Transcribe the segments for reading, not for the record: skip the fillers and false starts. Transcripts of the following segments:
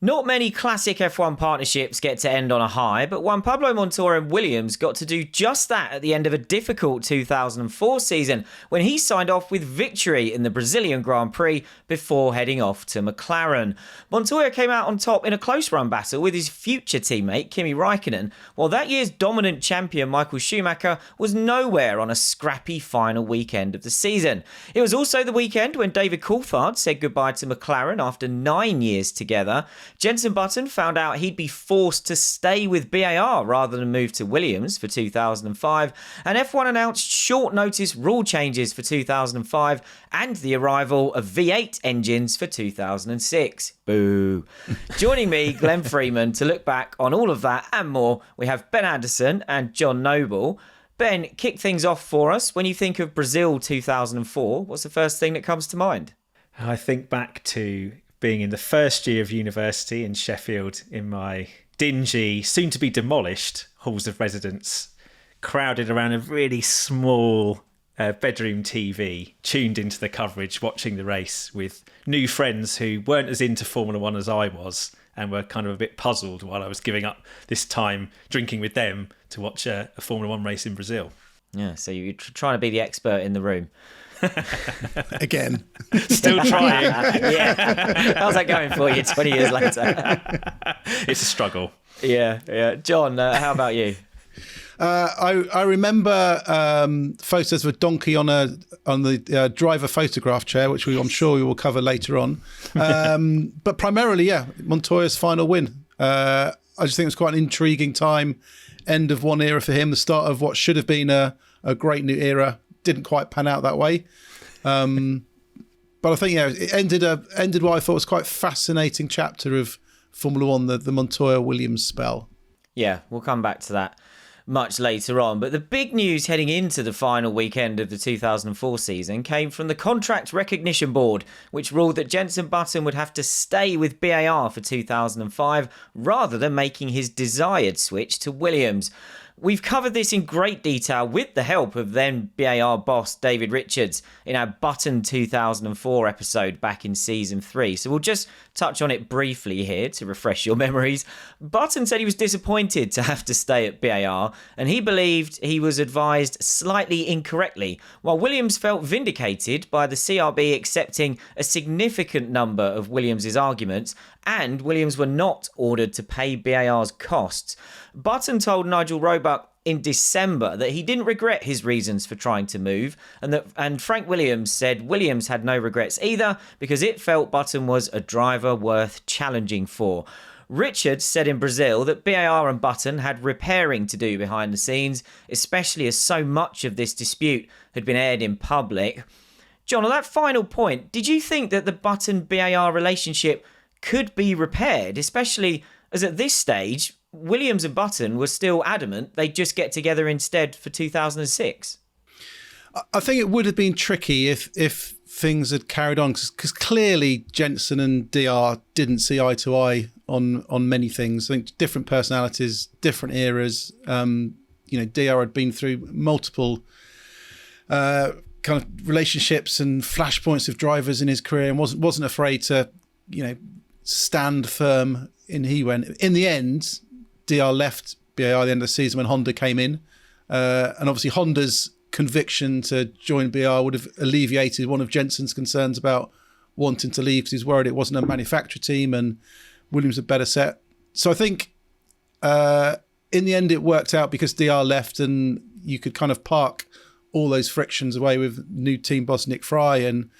Not many classic F1 partnerships get to end on a high, but Juan Pablo Montoya and Williams got to do just that at the end of a difficult 2004 season when he signed off with victory in the Brazilian Grand Prix before heading off to McLaren. Montoya came out on top in a close run battle with his future teammate Kimi Raikkonen, while that year's dominant champion Michael Schumacher was nowhere on a scrappy final weekend of the season. It was also the weekend when David Coulthard said goodbye to McLaren after 9 years together. Jenson Button found out he'd be forced to stay with BAR rather than move to Williams for 2005, and F1 announced short notice rule changes for 2005 and the arrival of V8 engines for 2006. Boo. Joining me, Glenn Freeman, to look back on all of that and more, we have Ben Anderson and John Noble. Ben, kick things off for us. When you think of Brazil 2004, what's the first thing that comes to mind? I think back to being in the first year of university in Sheffield in my dingy, soon-to-be demolished halls of residence, crowded around a really small bedroom TV, tuned into the coverage, watching the race with new friends who weren't as into Formula One as I was and were kind of a bit puzzled while I was giving up this time drinking with them to watch a Formula One race in Brazil. Yeah, so you're trying to be the expert in the room. Again. Still trying. Yeah. How's that going for you 20 years later? It's a struggle. Yeah. John, how about you? I remember photos of a donkey on the driver photograph chair, which I'm sure we will cover later on. But primarily, Montoya's final win. I just think it was quite an intriguing time. End of one era for him, the start of what should have been a great new era. Didn't quite pan out that way. But I think, it ended what I thought was quite a fascinating chapter of Formula One, the Montoya-Williams spell. Yeah, we'll come back to that much later on. But the big news heading into the final weekend of the 2004 season came from the Contract Recognition Board, which ruled that Jenson Button would have to stay with BAR for 2005 rather than making his desired switch to Williams. We've covered this in great detail with the help of then BAR boss David Richards in our Button 2004 episode back in season 3. So we'll just touch on it briefly here to refresh your memories. Button said he was disappointed to have to stay at BAR and he believed he was advised slightly incorrectly, while Williams felt vindicated by the CRB accepting a significant number of Williams' arguments and Williams were not ordered to pay BAR's costs. Button told Nigel Roebuck in December that he didn't regret his reasons for trying to move, and Frank Williams said Williams had no regrets either because it felt Button was a driver worth challenging for. Richards said in Brazil that BAR and Button had repairing to do behind the scenes, especially as so much of this dispute had been aired in public. John, on that final point, did you think that the Button-BAR relationship could be repaired, especially as at this stage Williams and Button were still adamant they'd just get together instead for 2006? I think it would have been tricky if things had carried on, because clearly Jenson and DR didn't see eye to eye on many things. I think different personalities, different eras. DR had been through multiple kind of relationships and flashpoints of drivers in his career and wasn't afraid to, stand firm in he went. In the end, DR left BAR at the end of the season when Honda came in. And obviously Honda's conviction to join BAR would have alleviated one of Jenson's concerns about wanting to leave because he's worried it wasn't a manufacturer team and Williams had better set. So I think in the end it worked out because DR left and you could kind of park all those frictions away with new team boss Nick Fry and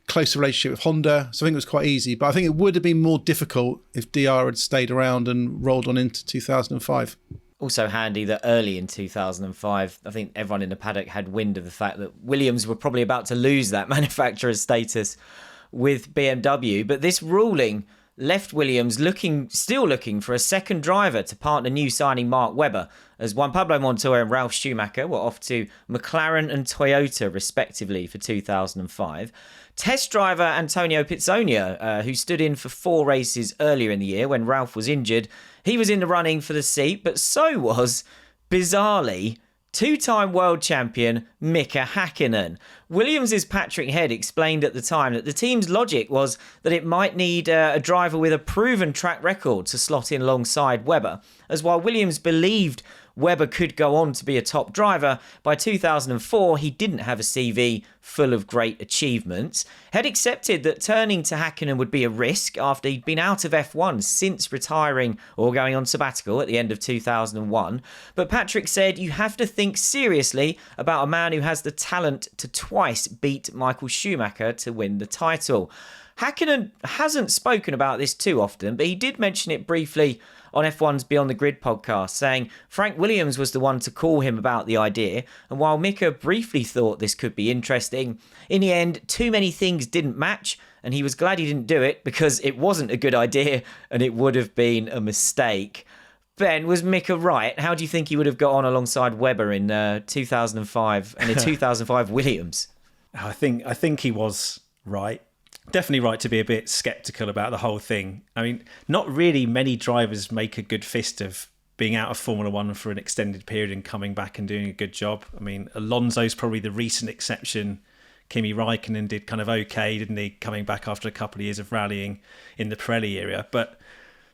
closer relationship with Honda. So I think it was quite easy. But I think it would have been more difficult if DR had stayed around and rolled on into 2005. Also handy that early in 2005, I think everyone in the paddock had wind of the fact that Williams were probably about to lose that manufacturer's status with BMW. But this ruling left Williams still looking for a second driver to partner new signing Mark Webber, as Juan Pablo Montoya and Ralf Schumacher were off to McLaren and Toyota respectively for 2005. Test driver Antonio Pizzonia, who stood in for 4 races earlier in the year when Ralf was injured, he was in the running for the seat, but so was, bizarrely, two-time world champion Mika Hakkinen. Williams' Patrick Head explained at the time that the team's logic was that it might need a driver with a proven track record to slot in alongside Webber, as while Williams believed Webber could go on to be a top driver, by 2004 he didn't have a CV full of great achievements. Head accepted that turning to Hakkinen would be a risk after he'd been out of F1 since retiring or going on sabbatical at the end of 2001. But Patrick said you have to think seriously about a man who has the talent to twice beat Michael Schumacher to win the title. Hakkinen hasn't spoken about this too often, but he did mention it briefly on F1's Beyond the Grid podcast, saying Frank Williams was the one to call him about the idea, and while Mika briefly thought this could be interesting, in the end, too many things didn't match, and he was glad he didn't do it because it wasn't a good idea and it would have been a mistake. Ben, was Mika right? How do you think he would have got on alongside Webber in 2005 and a 2005 Williams? I think he was right. Definitely right to be a bit sceptical about the whole thing. I mean, not really many drivers make a good fist of being out of Formula One for an extended period and coming back and doing a good job. I mean, Alonso's probably the recent exception. Kimi Raikkonen did kind of okay, didn't he, coming back after a couple of years of rallying in the Pirelli era. But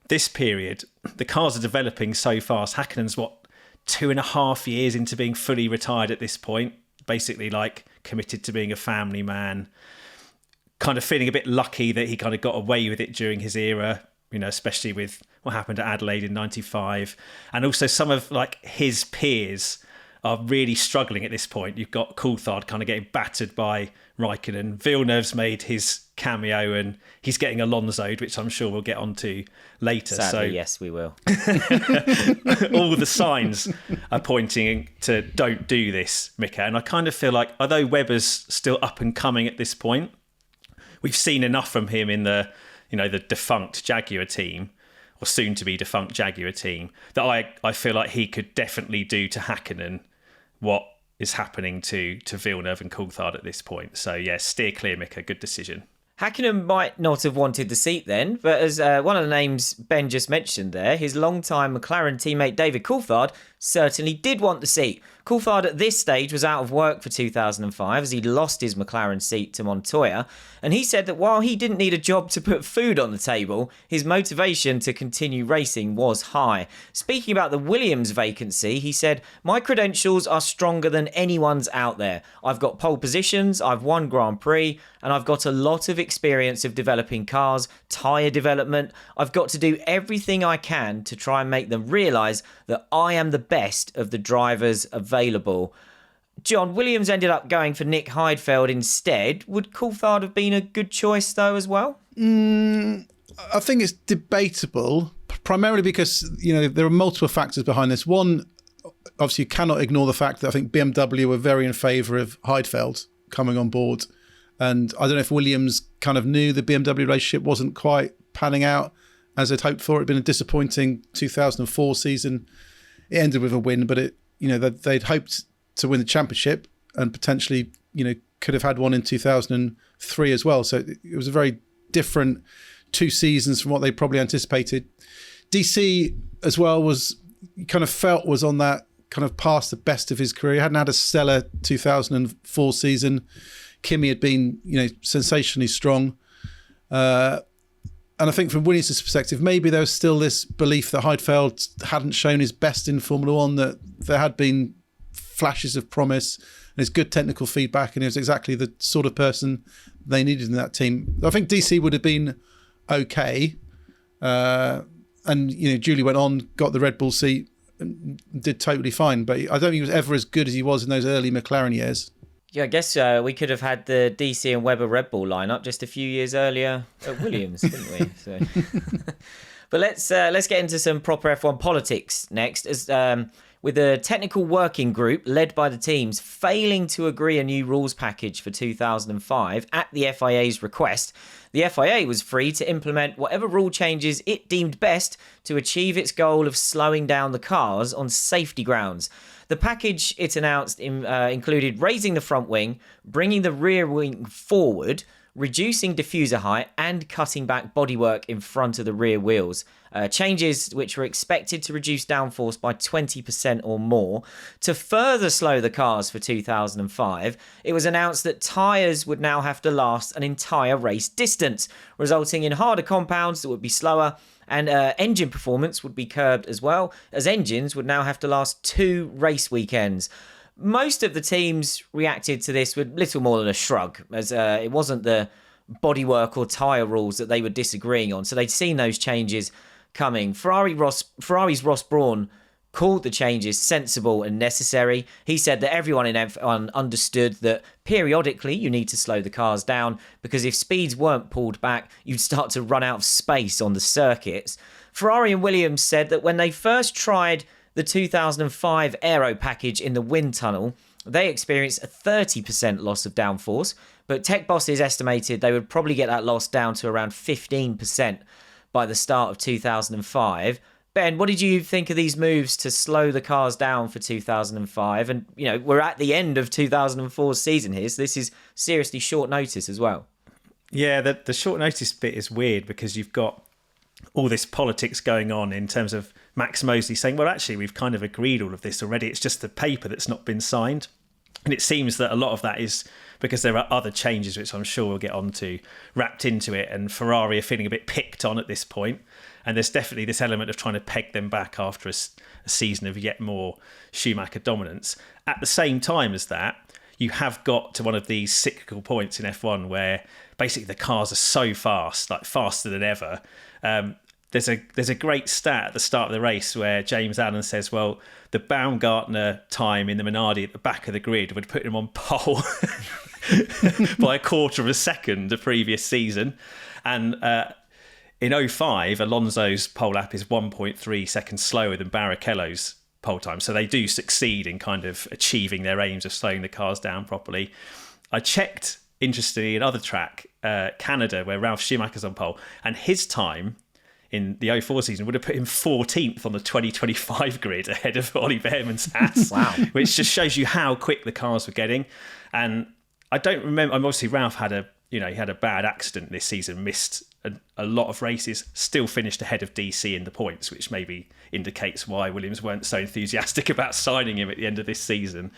this period, the cars are developing so fast. Häkkinen's 2.5 years into being fully retired at this point, basically like committed to being a family man. Kind of feeling a bit lucky that he kind of got away with it during his era, you know, especially with what happened at Adelaide in 95. And also some of his peers are really struggling at this point. You've got Coulthard kind of getting battered by Raikkonen. Villeneuve's made his cameo and he's getting Alonso'd, which I'm sure we'll get onto later. Sadly, yes, we will. All the signs are pointing to don't do this, Mika. And I kind of feel like, although Webber's still up and coming at this point, we've seen enough from him in the defunct Jaguar team, or soon to be defunct Jaguar team, that I feel like he could definitely do to Häkkinen what is happening to Villeneuve and Coulthard at this point. So yeah, steer clear, Mika. Good decision. Hakkinen might not have wanted the seat then, but as one of the names Ben just mentioned there, his longtime McLaren teammate David Coulthard certainly did want the seat. Coulthard at this stage was out of work for 2005 as he lost his McLaren seat to Montoya, and he said that while he didn't need a job to put food on the table, his motivation to continue racing was high. Speaking about the Williams vacancy, he said, "My credentials are stronger than anyone's out there. I've got pole positions, I've won Grand Prix, and I've got a lot of experience of developing cars, tyre development. I've got to do everything I can to try and make them realise that I am the best of the drivers available." John, Williams ended up going for Nick Heidfeld instead. Would Coulthard have been a good choice though as well? I think it's debatable, primarily because, there are multiple factors behind this. One, obviously you cannot ignore the fact that I think BMW were very in favour of Heidfeld coming on board. And I don't know if Williams kind of knew the BMW relationship wasn't quite panning out as they'd hoped for. It'd been a disappointing 2004 season. It ended with a win, but they'd hoped to win the championship and potentially, could have had one in 2003 as well. So it was a very different 2 seasons from what they probably anticipated. DC as well was on that kind of past the best of his career. He hadn't had a stellar 2004 season. Kimi had been, sensationally strong. And I think from Williams' perspective, maybe there was still this belief that Heidfeld hadn't shown his best in Formula One, that there had been flashes of promise and his good technical feedback, and he was exactly the sort of person they needed in that team. I think DC would have been okay. And, Julie went on, got the Red Bull seat, and did totally fine. But I don't think he was ever as good as he was in those early McLaren years. Yeah, I guess we could have had the DC and Webber Red Bull lineup just a few years earlier at Williams, couldn't we? So. But let's get into some proper F1 politics next, as with a technical working group led by the teams failing to agree a new rules package for 2005 at the FIA's request. The FIA was free to implement whatever rule changes it deemed best to achieve its goal of slowing down the cars on safety grounds. The package it announced included raising the front wing, bringing the rear wing forward, reducing diffuser height and cutting back bodywork in front of the rear wheels. Changes which were expected to reduce downforce by 20% or more. To further slow the cars for 2005, it was announced that tyres would now have to last an entire race distance, resulting in harder compounds that would be slower, and engine performance would be curbed as well, as engines would now have to last 2 race weekends. Most of the teams reacted to this with little more than a shrug, as it wasn't the bodywork or tyre rules that they were disagreeing on, so they'd seen those changes coming. Ferrari's Ross Brawn called the changes sensible and necessary. He said that everyone in F1 understood that periodically you need to slow the cars down, because if speeds weren't pulled back, you'd start to run out of space on the circuits. Ferrari and Williams said that when they first tried the 2005 aero package in the wind tunnel, they experienced a 30% loss of downforce, but tech bosses estimated they would probably get that loss down to around 15% by the start of 2005. Ben, what did you think of these moves to slow the cars down for 2005? And, we're at the end of 2004's season here, so this is seriously short notice as well. Yeah, the short notice bit is weird because you've got all this politics going on in terms of Max Mosley saying, well, actually, we've kind of agreed all of this already. It's just the paper that's not been signed. And it seems that a lot of that is because there are other changes, which I'm sure we'll get onto, wrapped into it. And Ferrari are feeling a bit picked on at this point. And there's definitely this element of trying to peg them back after a season of yet more Schumacher dominance. At the same time as that, you have got to one of these cyclical points in F1 where basically the cars are so fast, like faster than ever. There's a great stat at the start of the race where James Allen says, well, the Baumgartner time in the Minardi at the back of the grid would put him on pole by a quarter of a second the previous season. And in 05, Alonso's pole lap is 1.3 seconds slower than Barrichello's pole time. So they do succeed in kind of achieving their aims of slowing the cars down properly. I checked, interestingly, another track, Canada, where Ralf Schumacher's on pole, and his time in the 04 season would have put him 14th on the 2025 grid ahead of Ollie Behrman's Haas. Wow. Which just shows you how quick the cars were getting. And I don't remember, obviously Ralph had he had a bad accident this season, missed a lot of races, still finished ahead of DC in the points, which maybe indicates why Williams weren't so enthusiastic about signing him at the end of this season.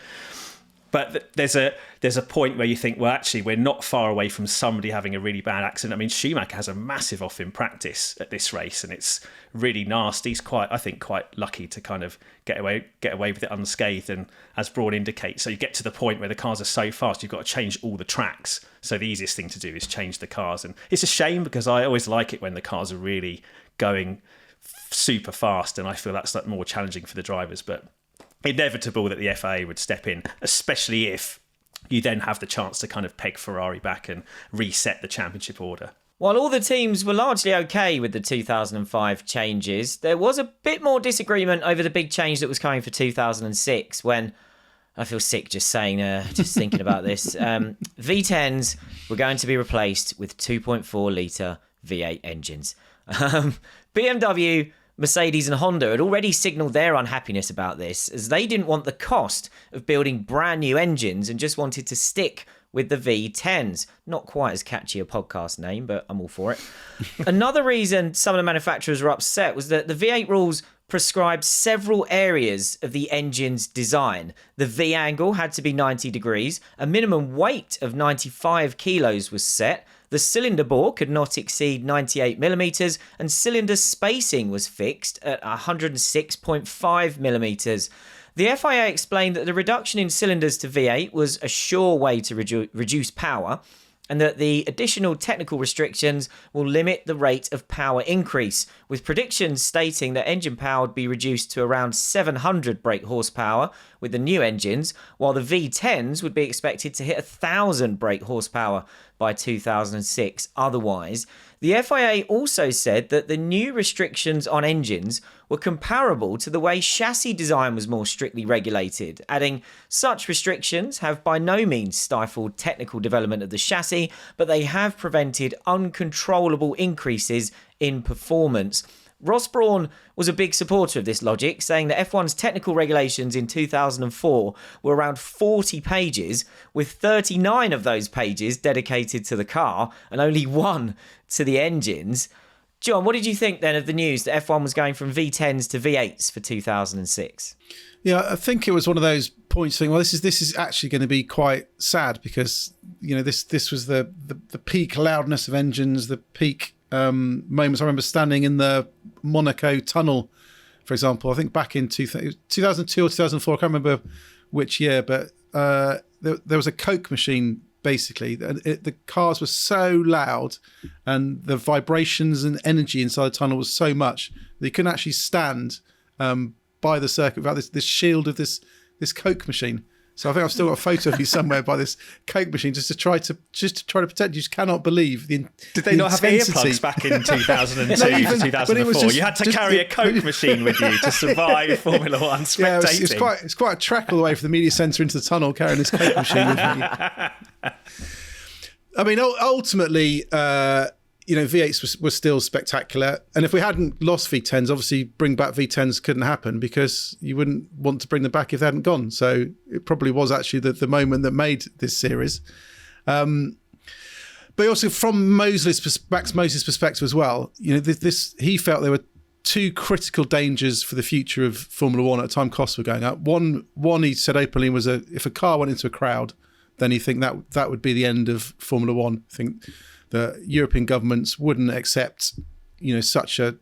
But there's a point where you think, well, actually, we're not far away from somebody having a really bad accident. I mean, Schumacher has a massive off in practice at this race, and it's really nasty. He's quite lucky to kind of get away with it unscathed. And as Braun indicates, so you get to the point where the cars are so fast, you've got to change all the tracks. So the easiest thing to do is change the cars. And it's a shame because I always like it when the cars are really going super fast, and I feel that's like more challenging for the drivers. But inevitable that the FIA would step in, especially if you then have the chance to kind of peg Ferrari back and reset the championship order. While all the teams were largely okay with the 2005 changes, there was a bit more disagreement over the big change that was coming for 2006 when, I feel sick just saying, just thinking about this, V10s were going to be replaced with 2.4 litre V8 engines. BMW, Mercedes and Honda had already signalled their unhappiness about this, as they didn't want the cost of building brand new engines and just wanted to stick with the V10s. Not quite as catchy a podcast name, but I'm all for it. Another reason some of the manufacturers were upset was that the V8 rules prescribed several areas of the engine's design. The V angle had to be 90 degrees, a minimum weight of 95 kilos was set, the cylinder bore could not exceed 98 millimeters, and cylinder spacing was fixed at 106.5 millimeters. The FIA explained that the reduction in cylinders to V8 was a sure way to reduce power, and that the additional technical restrictions will limit the rate of power increase, with predictions stating that engine power would be reduced to around 700 brake horsepower with the new engines, while the V10s would be expected to hit 1,000 brake horsepower by 2006 otherwise. The FIA also said that the new restrictions on engines were comparable to the way chassis design was more strictly regulated, adding, such restrictions have by no means stifled technical development of the chassis, but they have prevented uncontrollable increases in performance. Ross Brawn was a big supporter of this logic, saying that F1's technical regulations in 2004 were around 40 pages, with 39 of those pages dedicated to the car and only one to the engines. John, what did you think then of the news that F1 was going from V10s to V8s for 2006? Yeah, I think it was one of those points saying, well, this is actually going to be quite sad because, this was the peak loudness of engines, the peak moments. I remember standing in the Monaco tunnel, for example, I think back in 2002 or 2004, I can't remember which year, but there was a Coke machine, basically. The cars were so loud and the vibrations and energy inside the tunnel was so much that you couldn't actually stand by the circuit without this shield of this Coke machine. So I think I've still got a photo of you somewhere by this Coke machine just to try to protect you. Just cannot believe the Did they not have earplugs back in 2002 to 2004? You had to carry a Coke machine with you to survive Formula One spectating. Yeah, it's quite a trek all the way from the media centre into the tunnel carrying this Coke machine with me. I mean, ultimately, V8s were still spectacular. And if we hadn't lost V10s, obviously bring back V10s couldn't happen because you wouldn't want to bring them back if they hadn't gone. So it probably was actually the moment that made this series. But also from Max Mosley's perspective as well, he felt there were two critical dangers for the future of Formula One at the time costs were going up. One he said openly was if a car went into a crowd, then he think that would be the end of Formula One. I think the European governments wouldn't accept, such a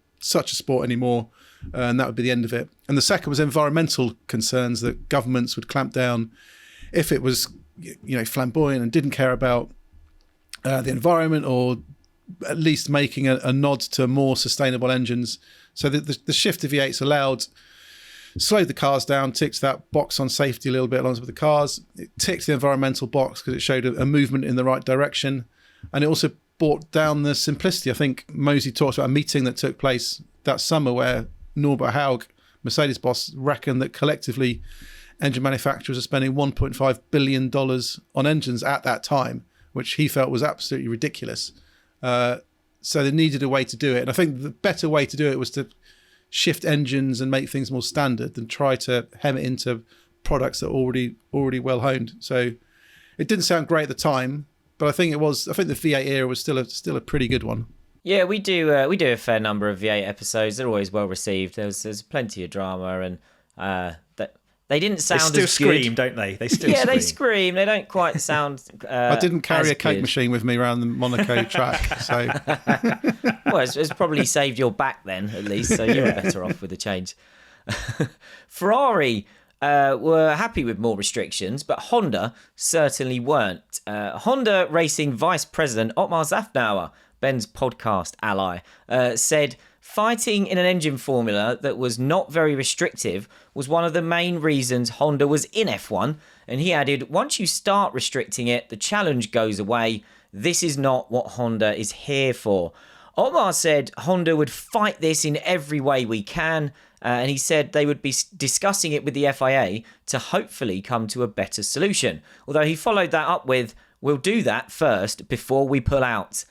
sport anymore, and that would be the end of it. And the second was environmental concerns that governments would clamp down if it was, flamboyant and didn't care about the environment, or at least making a nod to more sustainable engines. So the shift to V8s slowed the cars down, ticked that box on safety a little bit along with the cars. It ticked the environmental box because it showed a movement in the right direction. And it also brought down the simplicity. I think Mosey talked about a meeting that took place that summer where Norbert Haug, Mercedes boss, reckoned that collectively engine manufacturers are spending $1.5 billion on engines at that time, which he felt was absolutely ridiculous. So they needed a way to do it. And I think the better way to do it was to shift engines and make things more standard than try to hem it into products that are already well honed. So it didn't sound great at the time, but I think the V8 era was still a pretty good one. Yeah, we do a fair number of V8 episodes. They're always well received. There's plenty of drama, and they didn't sound as good. They still scream, don't they? They still scream. They scream. They don't quite sound. I didn't carry a Coke machine with me around the Monaco track, so. Well, it's probably saved your back then, at least, so you were better off with the change. Ferrari were happy with more restrictions, but Honda certainly weren't. Honda Racing Vice President Otmar Szafnauer, Ben's podcast ally, said fighting in an engine formula that was not very restrictive was one of the main reasons Honda was in F1. And he added, once you start restricting it, the challenge goes away. This is not what Honda is here for. Otmar said Honda would fight this in every way we can. And he said they would be discussing it with the FIA to hopefully come to a better solution. Although he followed that up with, we'll do that first before we pull out.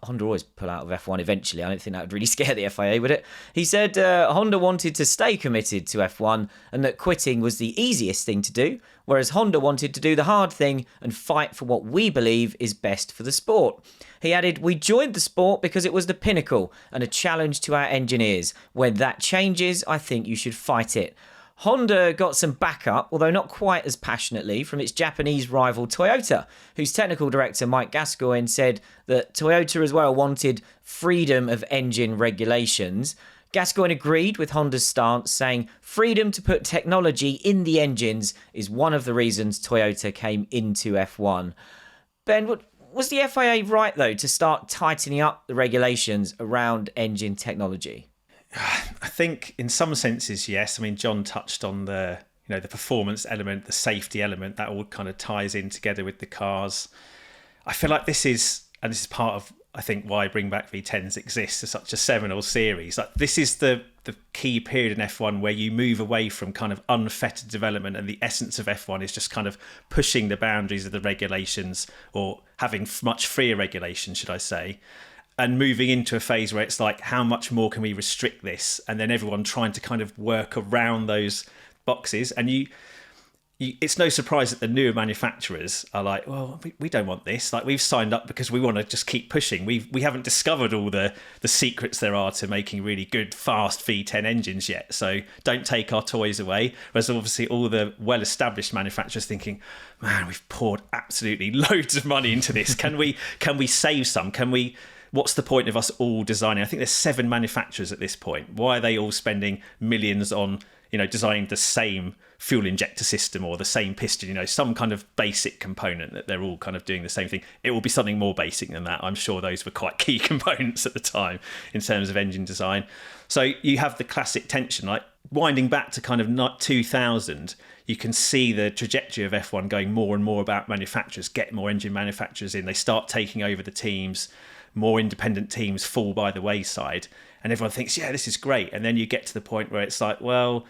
Honda always pull out of F1 eventually. I don't think that would really scare the FIA, would it? He said Honda wanted to stay committed to F1 and that quitting was the easiest thing to do, whereas Honda wanted to do the hard thing and fight for what we believe is best for the sport. He added, we joined the sport because it was the pinnacle and a challenge to our engineers. When that changes, I think you should fight it. Honda got some backup, although not quite as passionately, from its Japanese rival Toyota, whose technical director Mike Gascoigne said that Toyota as well wanted freedom of engine regulations. Gascoigne agreed with Honda's stance, saying freedom to put technology in the engines is one of the reasons Toyota came into F1. Ben, was the FIA right, though, to start tightening up the regulations around engine technology? I think in some senses, yes. I mean, John touched on the performance element, the safety element, that all kind of ties in together with the cars. I feel like this is part of, I think, why Bring Back V10s exists as such a seminal series. Like, this is the key period in F1 where you move away from kind of unfettered development, and the essence of F1 is just kind of pushing the boundaries of the regulations, or having much freer regulation, should I say. and moving into a phase where it's like, how much more can we restrict this? And then everyone trying to kind of work around those boxes. And it's no surprise that the newer manufacturers are like, well, we don't want this. Like, we've signed up because we want to just keep pushing. We haven't discovered all the secrets there are to making really good, fast V10 engines yet. So don't take our toys away. Whereas obviously all the well-established manufacturers thinking, man, we've poured absolutely loads of money into this. Can we save some? What's the point of us all designing? I think there's 7 manufacturers at this point. Why are they all spending millions on, designing the same fuel injector system or the same piston, some kind of basic component that they're all kind of doing the same thing? It will be something more basic than that. I'm sure those were quite key components at the time in terms of engine design. So you have the classic tension, like winding back to kind of 2000, you can see the trajectory of F1 going more and more about manufacturers, get more engine manufacturers in, they start taking over the teams, more independent teams fall by the wayside, and everyone thinks, yeah, this is great. And then you get to the point where it's like, well,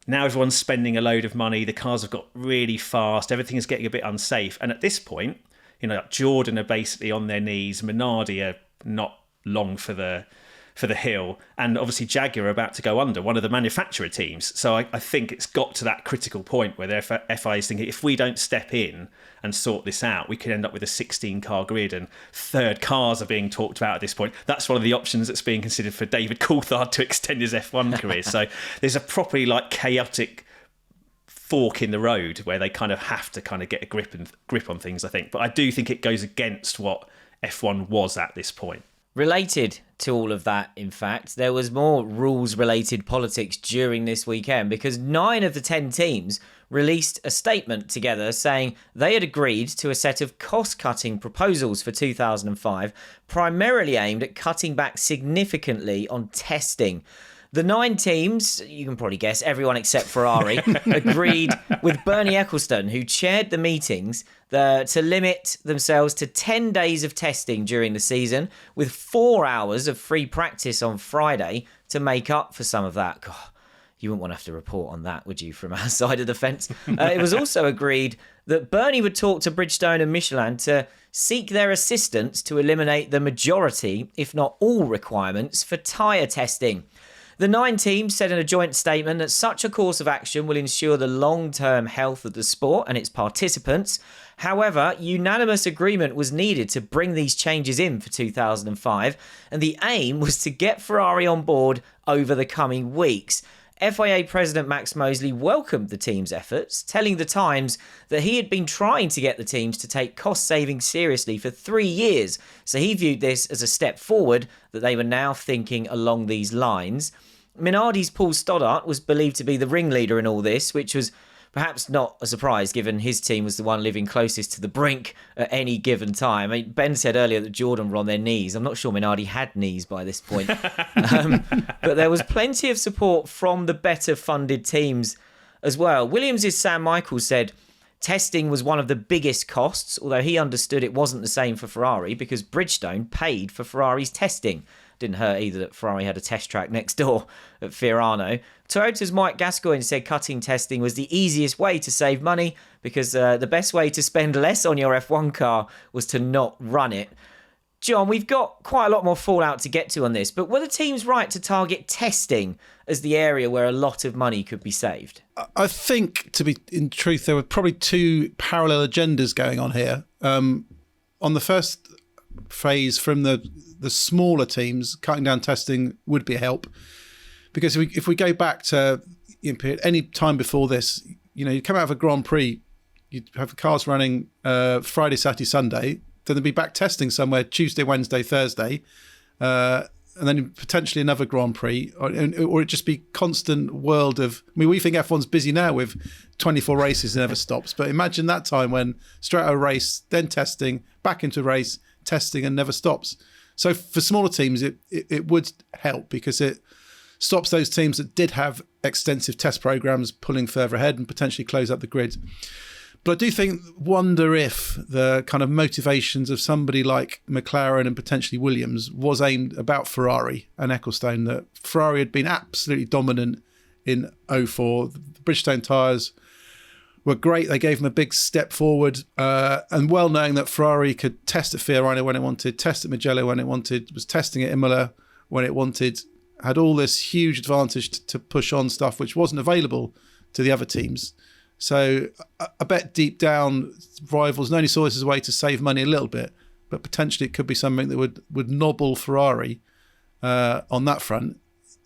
now everyone's spending a load of money, the cars have got really fast, everything is getting a bit unsafe. And at this point, Jordan are basically on their knees, Minardi are not long for the hill, and obviously Jaguar are about to go under, one of the manufacturer teams. So I think it's got to that critical point where the FIA is thinking, if we don't step in and sort this out, we could end up with a 16-car grid, and third cars are being talked about at this point. That's one of the options that's being considered for David Coulthard to extend his F1 career. So there's a properly chaotic fork in the road where they kind of have to kind of get a grip on things, I think. But I do think it goes against what F1 was at this point. Related to all of that, in fact, there was more rules-related politics during this weekend because 9 of the 10 teams released a statement together saying they had agreed to a set of cost-cutting proposals for 2005, primarily aimed at cutting back significantly on testing. The 9 teams, you can probably guess, everyone except Ferrari, agreed with Bernie Ecclestone, who chaired the meetings, to limit themselves to 10 days of testing during the season, with 4 hours of free practice on Friday to make up for some of that. God, you wouldn't want to have to report on that, would you, from our side of the fence? It was also agreed that Bernie would talk to Bridgestone and Michelin to seek their assistance to eliminate the majority, if not all, requirements for tyre testing. The 9 teams said in a joint statement that such a course of action will ensure the long-term health of the sport and its participants. However, unanimous agreement was needed to bring these changes in for 2005, and the aim was to get Ferrari on board over the coming weeks. FIA President Max Mosley welcomed the team's efforts, telling The Times that he had been trying to get the teams to take cost savings seriously for 3 years, so he viewed this as a step forward that they were now thinking along these lines. Minardi's Paul Stoddart was believed to be the ringleader in all this, which was perhaps not a surprise given his team was the one living closest to the brink at any given time. I mean, Ben said earlier that Jordan were on their knees. I'm not sure Minardi had knees by this point. But there was plenty of support from the better funded teams as well. Williams' Sam Michaels said testing was one of the biggest costs, although he understood it wasn't the same for Ferrari because Bridgestone paid for Ferrari's testing. Didn't hurt either that Ferrari had a test track next door at Fiorano. Toyota's Mike Gascoigne said cutting testing was the easiest way to save money because the best way to spend less on your F1 car was to not run it. John, we've got quite a lot more fallout to get to on this, but were the teams right to target testing as the area where a lot of money could be saved? I think, to be in truth, there were probably 2 parallel agendas going on here. On the first phase from the smaller teams, cutting down testing would be a help because if we go back to any time before this, you come out of a Grand Prix, you'd have cars running Friday, Saturday, Sunday, then they'd be back testing somewhere Tuesday, Wednesday, Thursday, and then potentially another Grand Prix, or it'd just be constant world of. I mean, we think F1's busy now with 24 races and never stops, but imagine that time when straight out of a race, then testing, back into a race, testing and never stops. So for smaller teams, it would help because it stops those teams that did have extensive test programs pulling further ahead and potentially close up the grid. But I do wonder if the kind of motivations of somebody like McLaren and potentially Williams was aimed about Ferrari and Ecclestone, that Ferrari had been absolutely dominant in 04. The Bridgestone tyres were great. They gave him a big step forward, and well knowing that Ferrari could test at Fiorano when it wanted, test at Mugello when it wanted, was testing at Imola when it wanted, had all this huge advantage to push on stuff which wasn't available to the other teams. So I bet deep down, rivals not only saw this as a way to save money a little bit, but potentially it could be something that would nobble Ferrari on that front,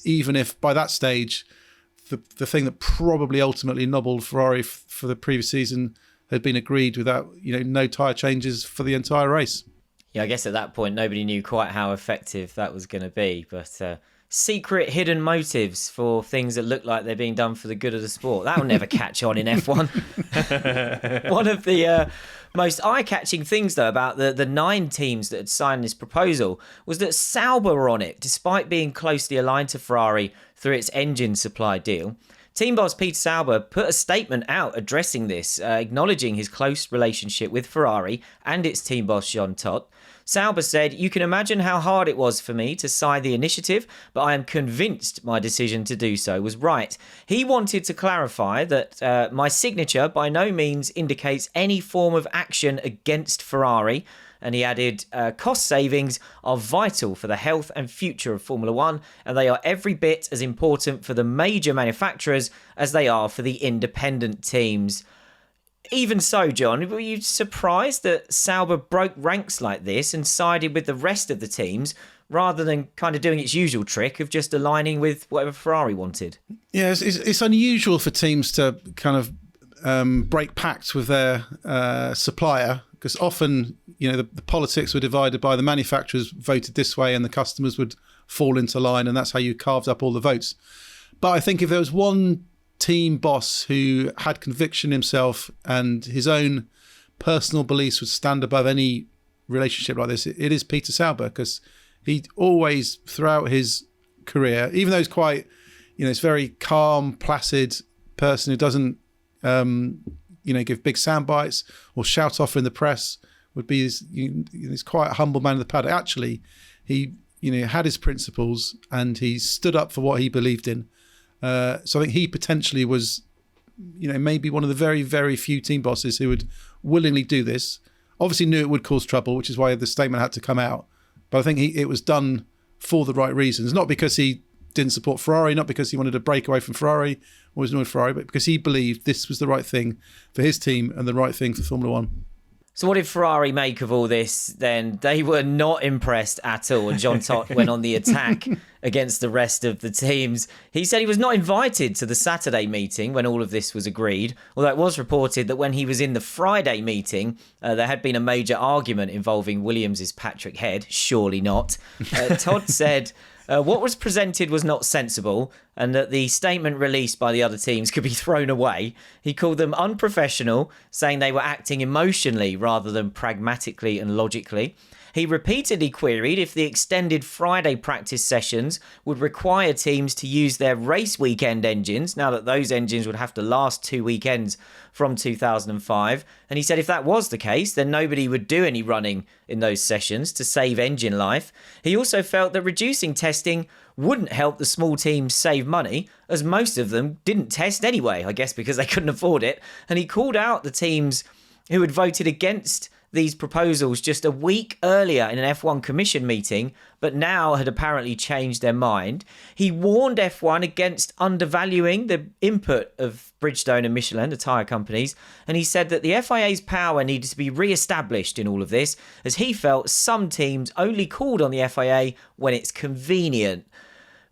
even if by that stage, the thing that probably ultimately nobbled Ferrari for the previous season had been agreed without, no tyre changes for the entire race. Yeah, I guess at that point, nobody knew quite how effective that was going to be. But secret hidden motives for things that look like they're being done for the good of the sport. That will never catch on in F1. One of the most eye-catching things, though, about the 9 teams that had signed this proposal was that Sauber were on it, despite being closely aligned to Ferrari through its engine supply deal. Team boss Peter Sauber put a statement out addressing this, acknowledging his close relationship with Ferrari and its team boss Jean Todt. Sauber said, "You can imagine how hard it was for me to sign the initiative, but I am convinced my decision to do so was right." He wanted to clarify that my signature by no means indicates any form of action against Ferrari. And he added, cost savings are vital for the health and future of Formula One, and they are every bit as important for the major manufacturers as they are for the independent teams. Even so, John, were you surprised that Sauber broke ranks like this and sided with the rest of the teams rather than kind of doing its usual trick of just aligning with whatever Ferrari wanted? Yeah, it's unusual for teams to kind of break pacts with their supplier, because often, the politics were divided by the manufacturers voted this way and the customers would fall into line, and that's how you carved up all the votes. But I think if there was one team boss who had conviction himself and his own personal beliefs would stand above any relationship like this, it is Peter Sauber, because he always, throughout his career, even though he's quite, he's very calm, placid person who doesn't, give big sound bites or shout off in the press, would be he's quite a humble man in the paddock. Actually, he had his principles and he stood up for what he believed in. So I think he potentially was, maybe one of the very, very few team bosses who would willingly do this. Obviously knew it would cause trouble, which is why the statement had to come out. But I think it was done for the right reasons, not because he didn't support Ferrari, not because he wanted to break away from Ferrari or was annoyed Ferrari, but because he believed this was the right thing for his team and the right thing for Formula One. So what did Ferrari make of all this then? They were not impressed at all, and Jean Todt went on the attack against the rest of the teams. He said he was not invited to the Saturday meeting when all of this was agreed, although it was reported that when he was in the Friday meeting, there had been a major argument involving Williams' Patrick Head. Surely not. Todd said what was presented was not sensible and that the statement released by the other teams could be thrown away. He called them unprofessional, saying they were acting emotionally rather than pragmatically and logically. He repeatedly queried if the extended Friday practice sessions would require teams to use their race weekend engines, now that those engines would have to last 2 weekends from 2005. And he said if that was the case, then nobody would do any running in those sessions to save engine life. He also felt that reducing testing wouldn't help the small teams save money, as most of them didn't test anyway, I guess because they couldn't afford it. And he called out the teams who had voted against these proposals just a week earlier in an F1 Commission meeting, but now had apparently changed their mind. He warned F1 against undervaluing the input of Bridgestone and Michelin, the tyre companies, and he said that the FIA's power needed to be re-established in all of this, as he felt some teams only called on the FIA when it's convenient.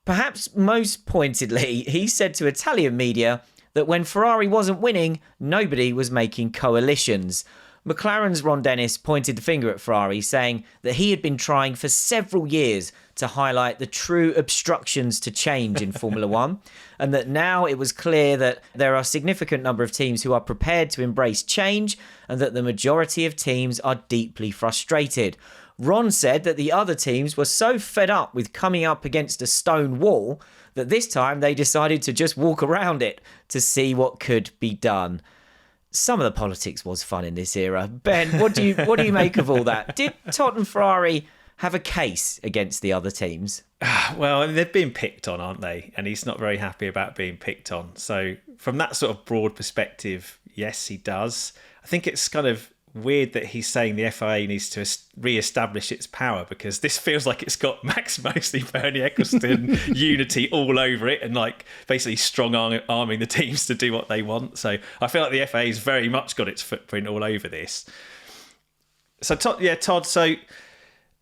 Perhaps most pointedly, he said to Italian media that when Ferrari wasn't winning, nobody was making coalitions. McLaren's Ron Dennis pointed the finger at Ferrari, saying that he had been trying for several years to highlight the true obstructions to change in Formula One, and that now it was clear that there are a significant number of teams who are prepared to embrace change, and that the majority of teams are deeply frustrated. Ron said that the other teams were so fed up with coming up against a stone wall that this time they decided to just walk around it to see what could be done. Some of the politics was fun in this era. Ben, what do you make of all that? Did Todt and Ferrari have a case against the other teams? Well, they've been picked on, aren't they? And he's not very happy about being picked on. So from that sort of broad perspective, Yes, he does. I think it's kind of weird that he's saying the FIA needs to re-establish its power, because this feels like it's got Max Mosley, Bernie Ecclestone, Unity all over it, and like basically strong-arming the teams to do what they want. So I feel like the FIA's very much got its footprint all over this. So Todd, so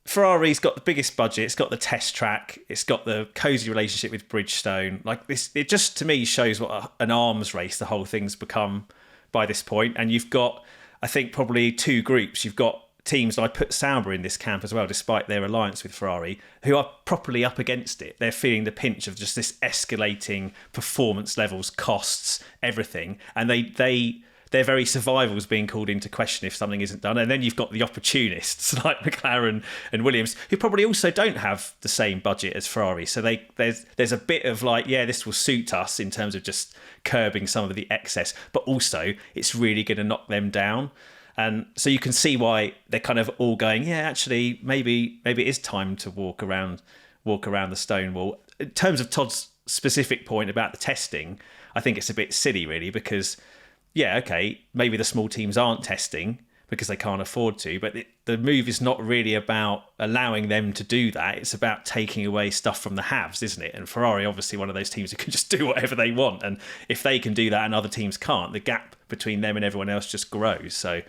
Ferrari's got the biggest budget, it's got the test track, it's got the cosy relationship with Bridgestone. Like this, it just to me shows what an arms race the whole thing's become by this point. And you've got, I think, probably two groups. You've got teams, and I put Sauber in this camp as well, despite their alliance with Ferrari, who are properly up against it. They're feeling the pinch of just this escalating performance levels, costs, everything. And their very survival is being called into question if something isn't done. And then you've got the opportunists like McLaren and Williams, who probably also don't have the same budget as Ferrari. So there's a bit of like, yeah, this will suit us in terms of just curbing some of the excess, but also it's really going to knock them down. And so you can see why they're kind of all going, yeah, actually, maybe it is time to walk around the stone wall. In terms of Todd's specific point about the testing, I think it's a bit silly, really, because yeah, okay, maybe the small teams aren't testing because they can't afford to, but the move is not really about allowing them to do that. It's about taking away stuff from the haves, isn't it? And Ferrari, obviously, one of those teams who can just do whatever they want. And if they can do that and other teams can't, the gap between them and everyone else just grows. So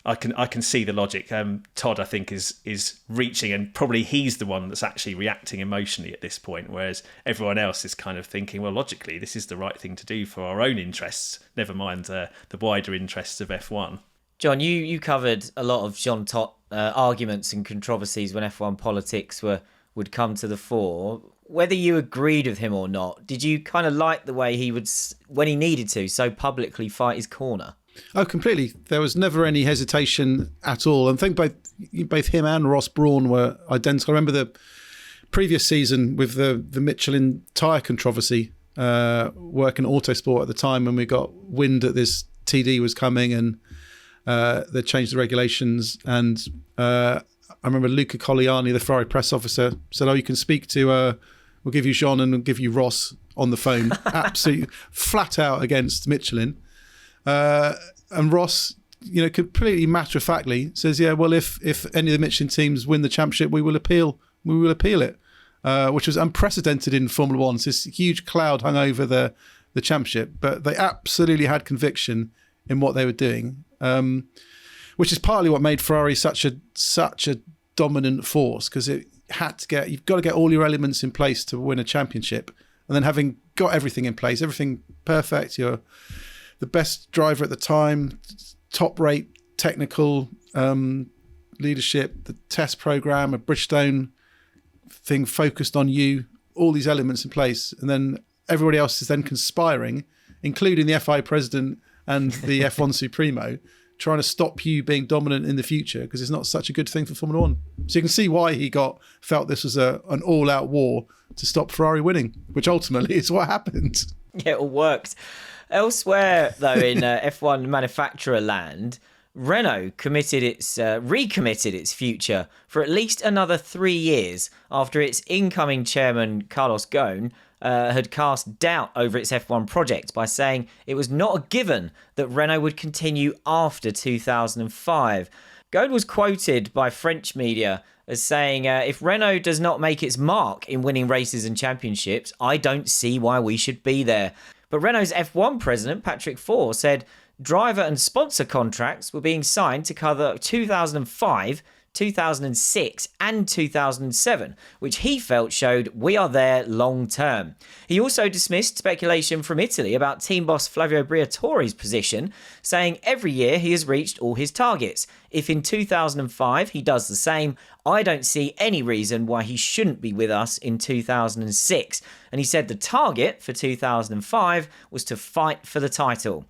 I can see the logic. Todd, I think, is reaching, and probably he's the one that's actually reacting emotionally at this point, whereas everyone else is kind of thinking, well, logically, this is the right thing to do for our own interests, never mind the wider interests of F1. John, you covered a lot of Jean Todt arguments and controversies when F1 politics would come to the fore. Whether you agreed with him or not, did you kind of like the way he would, when he needed to, so publicly fight his corner? Oh, completely. There was never any hesitation at all. And I think both him and Ross Brawn were identical. I remember the previous season with the Michelin tyre controversy, working at Autosport at the time when we got wind that this TD was coming and they changed the regulations. And I remember Luca Colliani, the Ferrari press officer, said, you can speak to, we'll give you Jean and we'll give you Ross on the phone. Absolutely flat out against Michelin. And Ross, completely matter-of-factly says, yeah, well, if any of the Michelin teams win the championship, we will appeal it, which was unprecedented in Formula One. So this huge cloud hung over the championship, but they absolutely had conviction in what they were doing, which is partly what made Ferrari such a dominant force, because you've got to get all your elements in place to win a championship, and then having got everything in place, everything perfect, you're the best driver at the time, top rate technical leadership, the test program, a Bridgestone thing focused on you, all these elements in place. And then everybody else is then conspiring, including the FIA president and the F1 Supremo, trying to stop you being dominant in the future, because it's not such a good thing for Formula One. So you can see why he felt this was an all-out war to stop Ferrari winning, which ultimately is what happened. Yeah, it all worked. Elsewhere, though, in F1 manufacturer land, Renault recommitted its future for at least another 3 years after its incoming chairman, Carlos Ghosn, had cast doubt over its F1 project by saying it was not a given that Renault would continue after 2005. Ghosn was quoted by French media as saying, if Renault does not make its mark in winning races and championships, I don't see why we should be there. But Renault's F1 president, Patrick Faure, said driver and sponsor contracts were being signed to cover 2005, 2006 and 2007, which he felt showed we are there long term. He also dismissed speculation from Italy about team boss Flavio Briatore's position, saying every year he has reached all his targets. If in 2005 he does the same, I don't see any reason why he shouldn't be with us in 2006. And he said the target for 2005 was to fight for the title.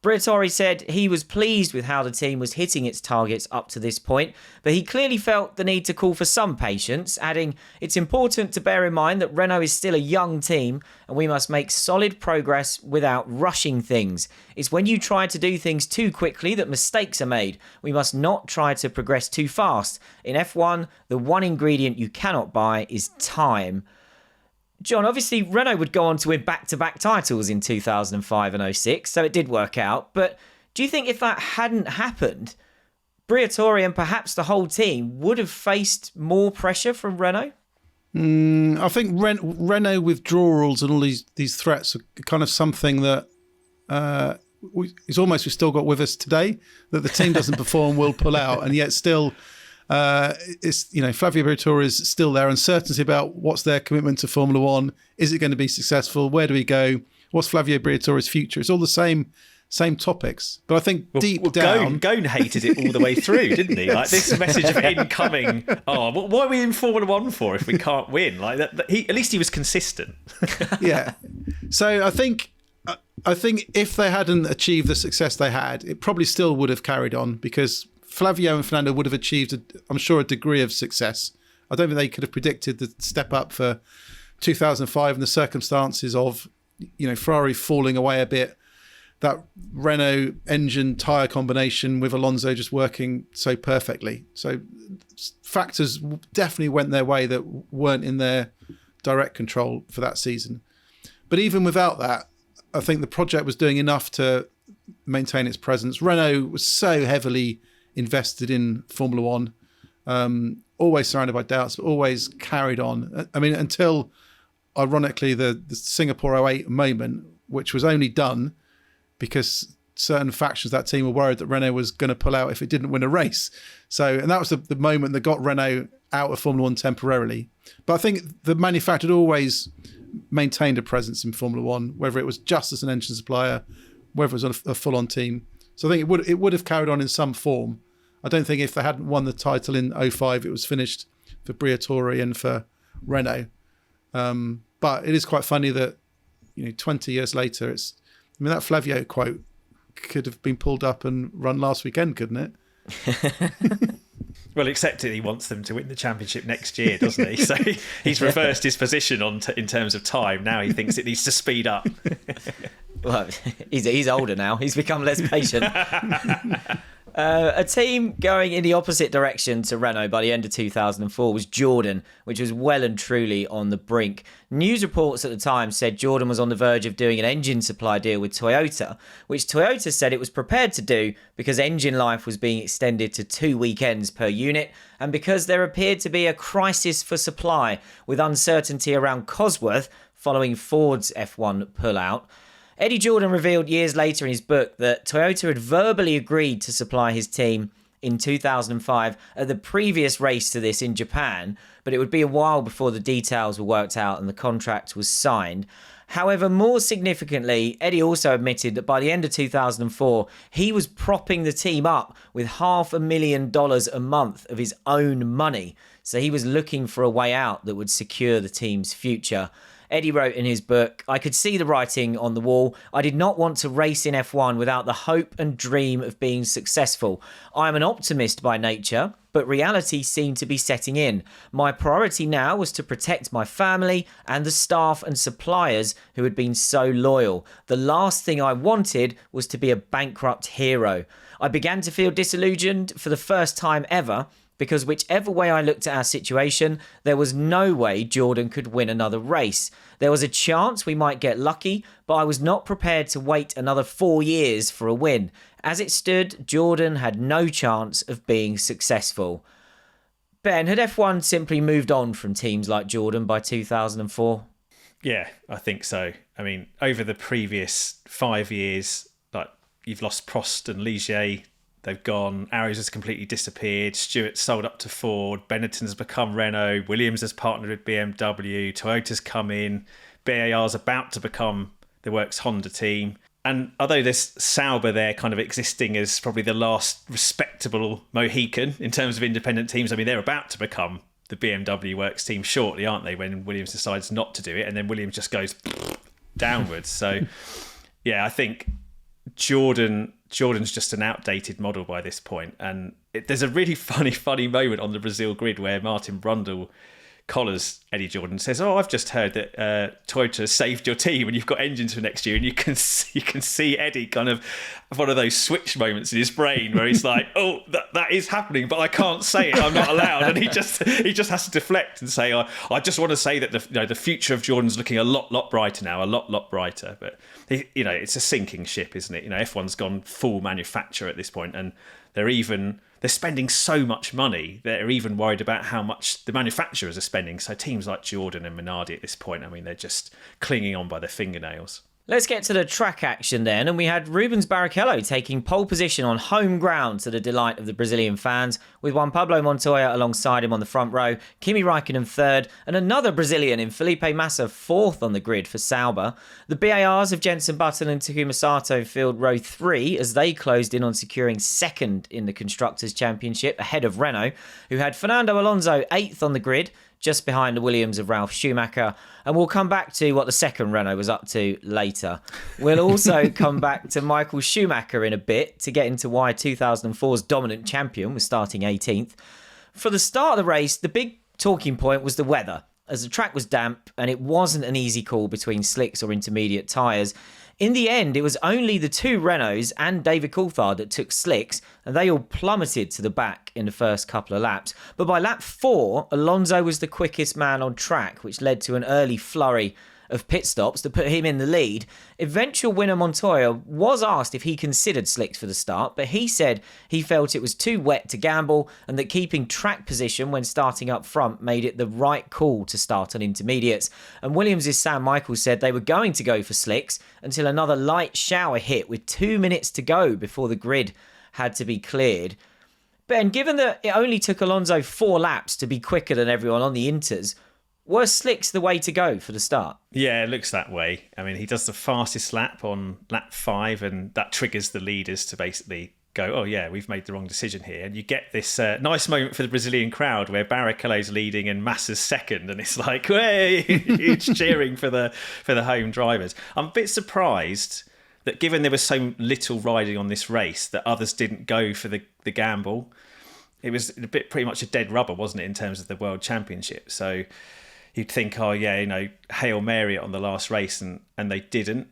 Briatore said he was pleased with how the team was hitting its targets up to this point, but he clearly felt the need to call for some patience, adding, it's important to bear in mind that Renault is still a young team and we must make solid progress without rushing things. It's when you try to do things too quickly that mistakes are made. We must not try to progress too fast. In F1, the one ingredient you cannot buy is time. John, obviously Renault would go on to win back-to-back titles in 2005 and '06, so it did work out. But do you think if that hadn't happened, Briatore and perhaps the whole team would have faced more pressure from Renault? I think Renault withdrawals and all these threats are kind of something that we've still got with us today, that the team doesn't perform, will pull out, and yet still Flavio Briatore is still there. Uncertainty about what's their commitment to Formula One. Is it going to be successful? Where do we go? What's Flavio Briatore's future? It's all the same topics. But I think deep down... Ghosn hated it all the way through, didn't he? Like this message of incoming, what are we in Formula One for if we can't win? Like that, at least he was consistent. Yeah. So I think if they hadn't achieved the success they had, it probably still would have carried on, because Flavio and Fernando would have achieved, I'm sure, a degree of success. I don't think they could have predicted the step up for 2005 and the circumstances of, Ferrari falling away a bit, that Renault engine tyre combination with Alonso just working so perfectly. So factors definitely went their way that weren't in their direct control for that season. But even without that, I think the project was doing enough to maintain its presence. Renault was so heavily invested in Formula One, always surrounded by doubts, but always carried on. I mean, until, ironically, the Singapore 08 moment, which was only done because certain factions of that team were worried that Renault was going to pull out if it didn't win a race. And that was the moment that got Renault out of Formula One temporarily. But I think the manufacturer had always maintained a presence in Formula One, whether it was just as an engine supplier, whether it was a full-on team. So I think it would have carried on in some form. I don't think if they hadn't won the title in 05, it was finished for Briatore and for Renault. But it is quite funny that 20 years later, that Flavio quote could have been pulled up and run last weekend, couldn't it? Well, except that he wants them to win the championship next year, doesn't he? So he's reversed his position in terms of time. Now he thinks it needs to speed up. Well, he's older now. He's become less patient. A team going in the opposite direction to Renault by the end of 2004 was Jordan, which was well and truly on the brink. News reports at the time said Jordan was on the verge of doing an engine supply deal with Toyota, which Toyota said it was prepared to do because engine life was being extended to 2 weekends per unit, and because there appeared to be a crisis for supply with uncertainty around Cosworth following Ford's F1 pullout. Eddie Jordan revealed years later in his book that Toyota had verbally agreed to supply his team in 2005 at the previous race to this in Japan, but it would be a while before the details were worked out and the contract was signed. However, more significantly, Eddie also admitted that by the end of 2004, he was propping the team up with $500,000 a month of his own money. So he was looking for a way out that would secure the team's future. Eddie wrote in his book, "I could see the writing on the wall. I did not want to race in F1 without the hope and dream of being successful. I am an optimist by nature, but reality seemed to be setting in. My priority now was to protect my family and the staff and suppliers who had been so loyal. The last thing I wanted was to be a bankrupt hero. I began to feel disillusioned for the first time ever, because whichever way I looked at our situation, there was no way Jordan could win another race. There was a chance we might get lucky, but I was not prepared to wait another 4 years for a win. As it stood, Jordan had no chance of being successful." Ben, had F1 simply moved on from teams like Jordan by 2004? Yeah, I think so. I mean, over the previous 5 years, you've lost Prost and Ligier. They've gone. Arrows has completely disappeared. Stewart's sold up to Ford. Benetton's become Renault. Williams has partnered with BMW. Toyota's come in. BAR's about to become the Works Honda team. And although there's Sauber there kind of existing as probably the last respectable Mohican in terms of independent teams, I mean, they're about to become the BMW Works team shortly, aren't they, when Williams decides not to do it, and then Williams just goes downwards. So, yeah, I think Jordan's just an outdated model by this point. And there's a really funny moment on the Brazil grid where Martin Brundle collars Eddie Jordan, says, "Oh, I've just heard that Toyota saved your team and you've got engines for next year." And you can see Eddie kind of one of those switch moments in his brain where he's like, "Oh, that is happening, but I can't say it. I'm not allowed." And he just has to deflect and say, "I just want to say that the future of Jordan's looking a lot brighter now, a lot brighter." But it's a sinking ship, isn't it? F1's gone full manufacturer at this point, and they're spending so much money, they're even worried about how much the manufacturers are spending. So teams like Jordan and Minardi at this point, I mean, they're just clinging on by their fingernails. Let's get to the track action then, and we had Rubens Barrichello taking pole position on home ground to the delight of the Brazilian fans, with Juan Pablo Montoya alongside him on the front row, Kimi Raikkonen third, and another Brazilian in Felipe Massa fourth on the grid for Sauber. The BARs of Jenson Button and Takuma Sato filled row 3 as they closed in on securing second in the Constructors' Championship ahead of Renault, who had Fernando Alonso 8th on the grid, just behind the Williams of Ralf Schumacher. And we'll come back to what the second Renault was up to later. We'll also come back to Michael Schumacher in a bit to get into why 2004's dominant champion was starting 18th. For the start of the race, the big talking point was the weather, as the track was damp and it wasn't an easy call between slicks or intermediate tyres. In the end, it was only the two Renaults and David Coulthard that took slicks, and they all plummeted to the back in the first couple of laps. But by lap 4, Alonso was the quickest man on track, which led to an early flurry of pit stops to put him in the lead. Eventual winner Montoya was asked if he considered slicks for the start, but he said he felt it was too wet to gamble and that keeping track position when starting up front made it the right call to start on intermediates. And Williams' Sam Michaels said they were going to go for slicks until another light shower hit with 2 minutes to go before the grid had to be cleared. Ben, given that it only took Alonso 4 laps to be quicker than everyone on the Inters, were slicks the way to go for the start? Yeah, it looks that way. I mean, he does the fastest lap on lap 5, and that triggers the leaders to basically go, "Oh yeah, we've made the wrong decision here." And you get this nice moment for the Brazilian crowd where Barrichello's leading and Massa's second, and it's like, "Hey!" It's cheering for the home drivers. I'm a bit surprised that, given there was so little riding on this race, that others didn't go for the gamble. It was pretty much a dead rubber, wasn't it, in terms of the World Championship? So you'd think, oh yeah, Hail Mary on the last race, and they didn't.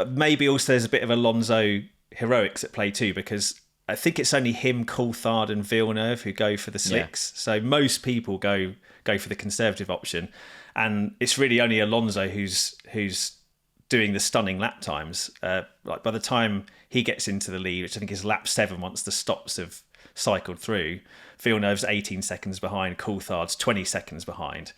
Maybe also there's a bit of Alonso heroics at play too, because I think it's only him, Coulthard and Villeneuve who go for the slicks. Yeah. So most people go for the conservative option, and it's really only Alonso who's doing the stunning lap times. Like by the time he gets into the lead, which I think is lap 7 once the stops have cycled through, Villeneuve's 18 seconds behind, Coulthard's 20 seconds behind.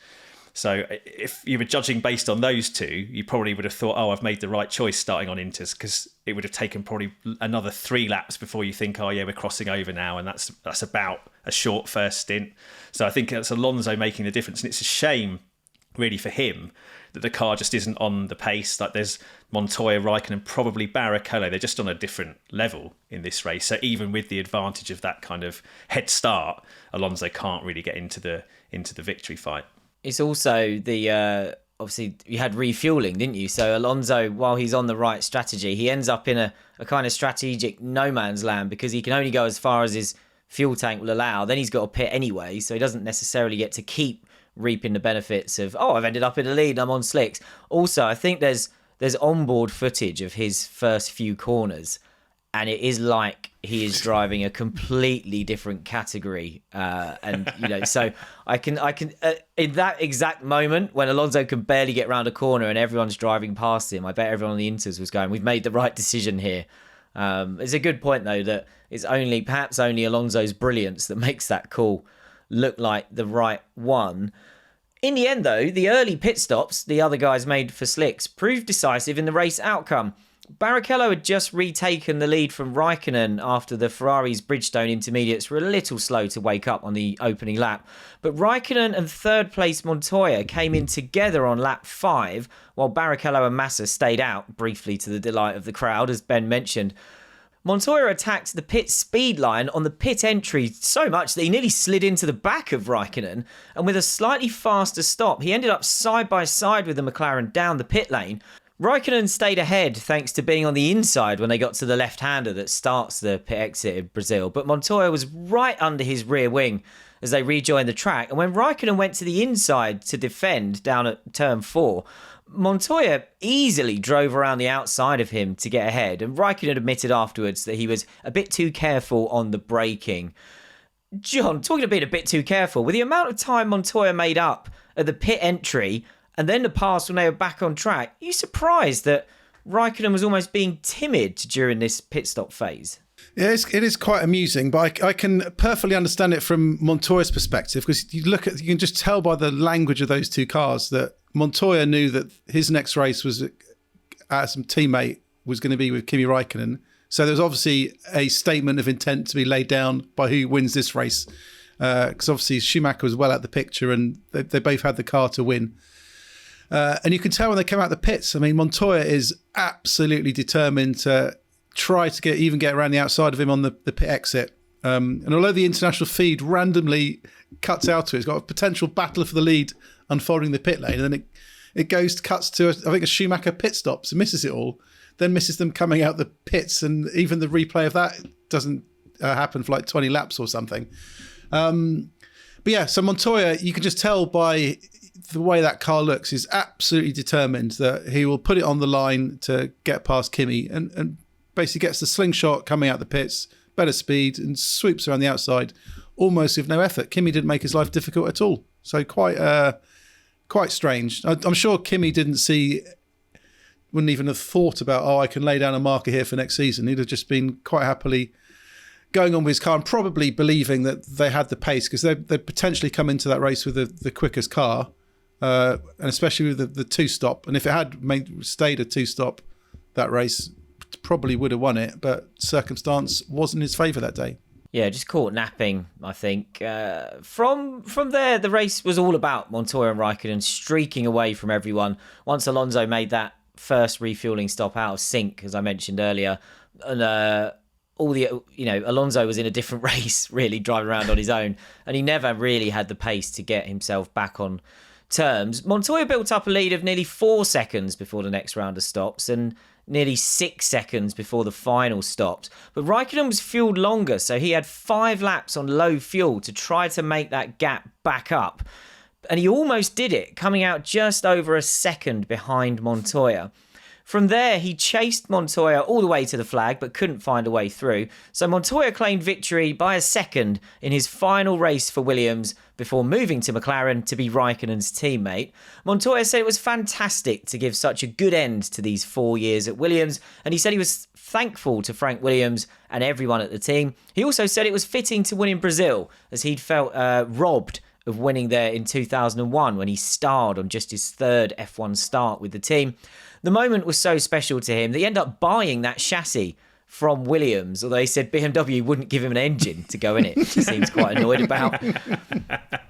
So if you were judging based on those two, you probably would have thought, oh, I've made the right choice starting on Inters, because it would have taken probably another 3 laps before you think, oh yeah, we're crossing over now, and that's about a short first stint. So I think that's Alonso making the difference, and it's a shame really for him that the car just isn't on the pace. Like there's Montoya, Raikkonen, and probably Barrichello. They're just on a different level in this race. So even with the advantage of that kind of head start, Alonso can't really get into the victory fight. It's also the obviously you had refueling, didn't you? So Alonso, while he's on the right strategy, he ends up in a kind of strategic no man's land, because he can only go as far as his fuel tank will allow. Then he's got to pit anyway, so he doesn't necessarily get to keep reaping the benefits of, oh, I've ended up in the lead, I'm on slicks. Also, I think there's onboard footage of his first few corners, and it is like he is driving a completely different category. And so I can in that exact moment when Alonso can barely get around a corner and everyone's driving past him, I bet everyone on the Inters was going, we've made the right decision here. It's a good point though that it's perhaps only Alonso's brilliance that makes that call look like the right one. In the end, though, the early pit stops the other guys made for slicks proved decisive in the race outcome. Barrichello had just retaken the lead from Raikkonen after the Ferrari's Bridgestone intermediates were a little slow to wake up on the opening lap. But Raikkonen and third place Montoya came in together on lap 5, while Barrichello and Massa stayed out, briefly to the delight of the crowd, as Ben mentioned. Montoya attacked the pit speed line on the pit entry so much that he nearly slid into the back of Raikkonen, and with a slightly faster stop, he ended up side by side with the McLaren down the pit lane. Raikkonen stayed ahead thanks to being on the inside when they got to the left-hander that starts the pit exit in Brazil, but Montoya was right under his rear wing as they rejoined the track, and when Raikkonen went to the inside to defend down at turn 4, Montoya easily drove around the outside of him to get ahead, and Raikkonen admitted afterwards that he was a bit too careful on the braking. John, talking of being a bit too careful, with the amount of time Montoya made up at the pit entry and then the pass when they were back on track, are you surprised that Raikkonen was almost being timid during this pit stop phase? Yeah, it is quite amusing, but I can perfectly understand it from Montoya's perspective, because you can just tell by the language of those two cars that Montoya knew that his next race was some teammate was going to be with Kimi Raikkonen. So there's obviously a statement of intent to be laid down by who wins this race, because obviously Schumacher was well out the picture and they both had the car to win. And you can tell when they come out the pits, I mean, Montoya is absolutely determined to try to get around the outside of him on the pit exit. And although the international feed randomly cuts out to it, it's got a potential battle for the lead unfolding the pit lane. And then it cuts to, I think, a Schumacher pit stops and misses it all, then misses them coming out the pits. And even the replay of that doesn't happen for like 20 laps or something. But yeah, so Montoya, you can just tell by the way that car looks, is absolutely determined that he will put it on the line to get past Kimi and basically gets the slingshot coming out the pits, better speed, and swoops around the outside almost with no effort. Kimi didn't make his life difficult at all. So quite strange. I'm sure Kimi wouldn't even have thought about, I can lay down a marker here for next season. He'd have just been quite happily going on with his car and probably believing that they had the pace, because they'd potentially come into that race with the quickest car, and especially with the two-stop. And if it had stayed a two-stop, that race probably would have won it, but circumstance wasn't in his favour that day. Yeah, just caught napping, I think. From there, the race was all about Montoya and Raikkonen streaking away from everyone. Once Alonso made that first refueling stop out of sync, as I mentioned earlier, and Alonso was in a different race, really driving around on his own, and he never really had the pace to get himself back on terms. Montoya built up a lead of nearly 4 seconds before the next round of stops, and nearly 6 seconds before the final stopped. But Raikkonen was fueled longer, so he had 5 laps on low fuel to try to make that gap back up. And he almost did it, coming out just over a second behind Montoya. From there, he chased Montoya all the way to the flag, but couldn't find a way through. So Montoya claimed victory by a second in his final race for Williams before moving to McLaren to be Raikkonen's teammate. Montoya said it was fantastic to give such a good end to these 4 years at Williams, and he said he was thankful to Frank Williams and everyone at the team. He also said it was fitting to win in Brazil, as he'd felt robbed of winning there in 2001 when he starred on just his third F1 start with the team. The moment was so special to him that he ended up buying that chassis from Williams, although he said BMW wouldn't give him an engine to go in it, which he seems quite annoyed about.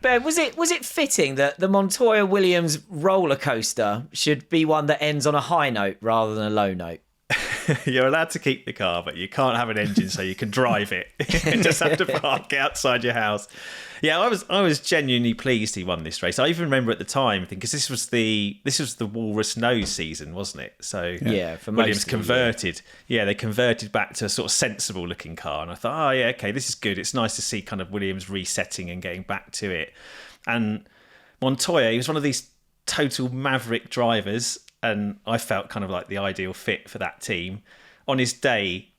But was it fitting that the Montoya Williams roller coaster should be one that ends on a high note rather than a low note? You're allowed to keep the car, but you can't have an engine so you can drive it. You just have to park outside your house. Yeah, I was genuinely pleased he won this race. I even remember at the time, because this was the Walrus Nose season, wasn't it? So yeah, for Williams most converted. Yeah, they converted back to a sort of sensible looking car, and I thought, okay, this is good. It's nice to see kind of Williams resetting and getting back to it. And Montoya, he was one of these total maverick drivers, and I felt kind of like the ideal fit for that team. On his day,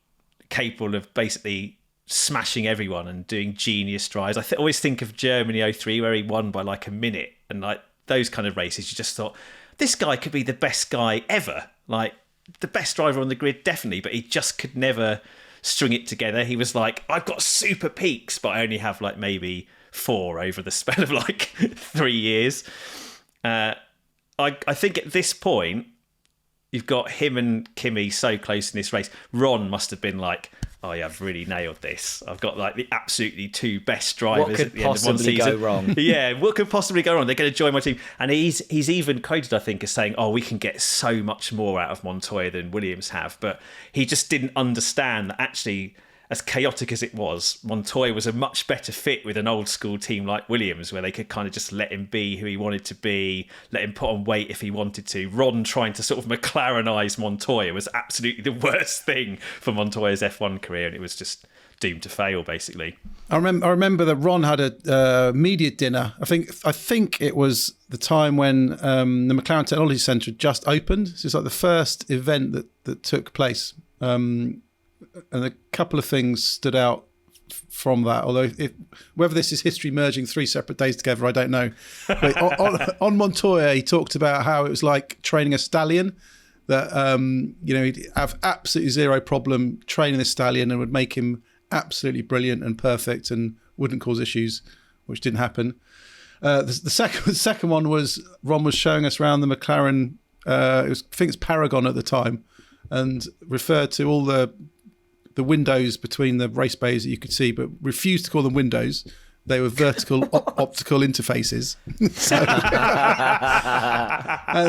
capable of basically smashing everyone and doing genius drives. I always think of Germany 03, where he won by like a minute, and like those kind of races, you just thought, this guy could be the best guy ever, like the best driver on the grid, definitely, but he just could never string it together. He was like, I've got super peaks, but I only have like maybe 4 over the span of like 3 years. I think at this point, you've got him and Kimi so close in this race. Ron must have been like, yeah, I've really nailed this. I've got like the absolutely 2 best drivers at the end of one season. What could possibly go wrong? Yeah, what could possibly go wrong? They're going to join my team. And he's even quoted, I think, as saying, we can get so much more out of Montoya than Williams have. But he just didn't understand that actually as chaotic as it was, Montoya was a much better fit with an old school team like Williams, where they could kind of just let him be who he wanted to be, let him put on weight if he wanted to. Ron trying to sort of McLarenise Montoya was absolutely the worst thing for Montoya's F1 career, and it was just doomed to fail, basically. I remember that Ron had a media dinner. I think it was the time when the McLaren Technology Centre had just opened. So it's like the first event that took place. And a couple of things stood out from that, although whether this is history merging 3 separate days together, I don't know. But on Montoya, he talked about how it was like training a stallion, that he'd have absolutely zero problem training the stallion and would make him absolutely brilliant and perfect and wouldn't cause issues, which didn't happen. The second one was Ron was showing us around the McLaren, I think it's Paragon at the time, and referred to all the windows between the race bays that you could see, but refused to call them windows. They were vertical optical interfaces.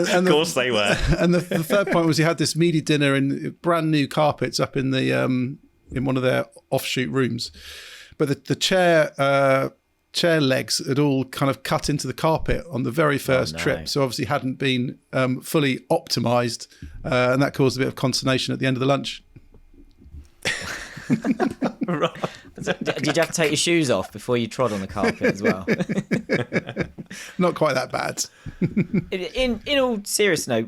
Of course they were. And the third point was he had this media dinner in brand new carpets up in the in one of their offshoot rooms, but the chair legs had all kind of cut into the carpet on the very first trip, so obviously hadn't been fully optimized, and that caused a bit of consternation at the end of the lunch. Did you have to take your shoes off before you trod on the carpet as well? Not quite that bad. In all seriousness,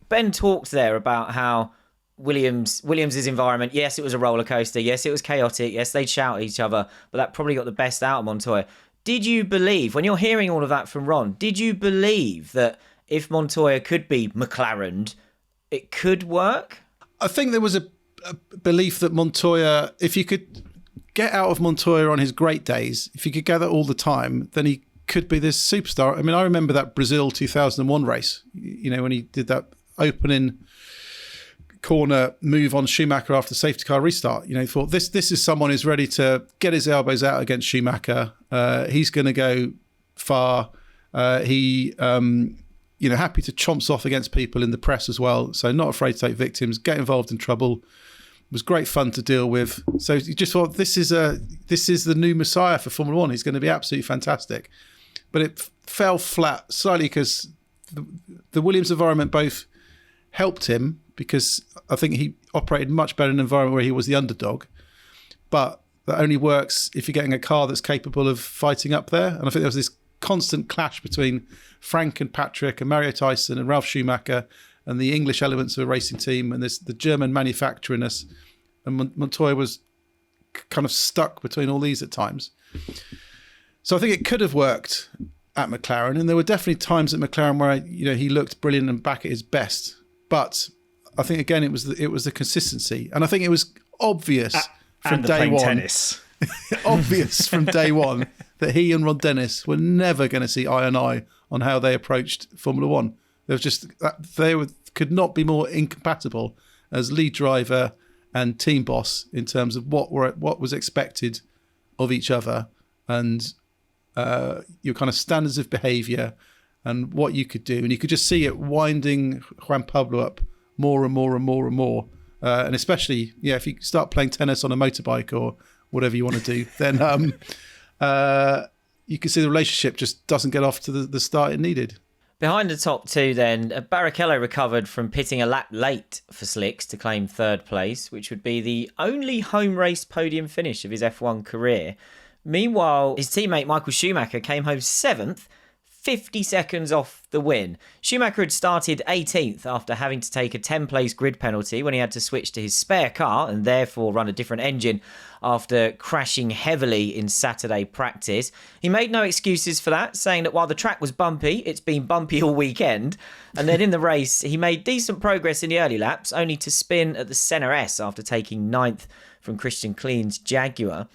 Ben talked there about how Williams's environment, yes, it was a roller coaster, yes, it was chaotic, yes, they'd shout at each other, but that probably got the best out of Montoya. Did you believe, when you're hearing all of that from Ron, did you believe that if Montoya could be McLarened, it could work? I think there was a belief that Montoya, if you could get out of Montoya on his great days, if you could gather all the time, then he could be this superstar. I mean, I remember that Brazil 2001 race, when he did that opening corner move on Schumacher after the safety car restart. He thought this is someone who's ready to get his elbows out against Schumacher. He's going to go far. He happy to chomps off against people in the press as well. So not afraid to take victims, get involved in trouble. It was great fun to deal with. So you just thought this is the new Messiah for Formula One. He's going to be absolutely fantastic. But it fell flat slightly because the Williams environment both helped him, because I think he operated much better in an environment where he was the underdog. But that only works if you're getting a car that's capable of fighting up there. And I think there was this constant clash between Frank and Patrick and Mario Tyson and Ralf Schumacher and the English elements of a racing team and the German manufacturiness. And Montoya was kind of stuck between all these at times. So I think it could have worked at McLaren. And there were definitely times at McLaren where he looked brilliant and back at his best. But I think, again, it was the consistency. And I think it was obvious from day one. Tennis. Obvious from day one that he and Ron Dennis were never going to see eye on eye on how they approached Formula One. There was just could not be more incompatible as lead driver and team boss in terms of what was expected of each other, and your kind of standards of behaviour and what you could do. And you could just see it winding Juan Pablo up more and more and more and more. And especially, if you start playing tennis on a motorbike or whatever you want to do, then you can see the relationship just doesn't get off to the start it needed. Behind the top two then, Barrichello recovered from pitting a lap late for Slicks to claim third place, which would be the only home race podium finish of his F1 career. Meanwhile, his teammate Michael Schumacher came home 7th, 50 seconds off the win. Schumacher had started 18th after having to take a 10-place grid penalty when he had to switch to his spare car and therefore run a different engine after crashing heavily in Saturday practice. He made no excuses for that, saying that while the track was bumpy, it's been bumpy all weekend. And then in the race, he made decent progress in the early laps, only to spin at the Senna S after taking 9th from Christian Klein's Jaguar.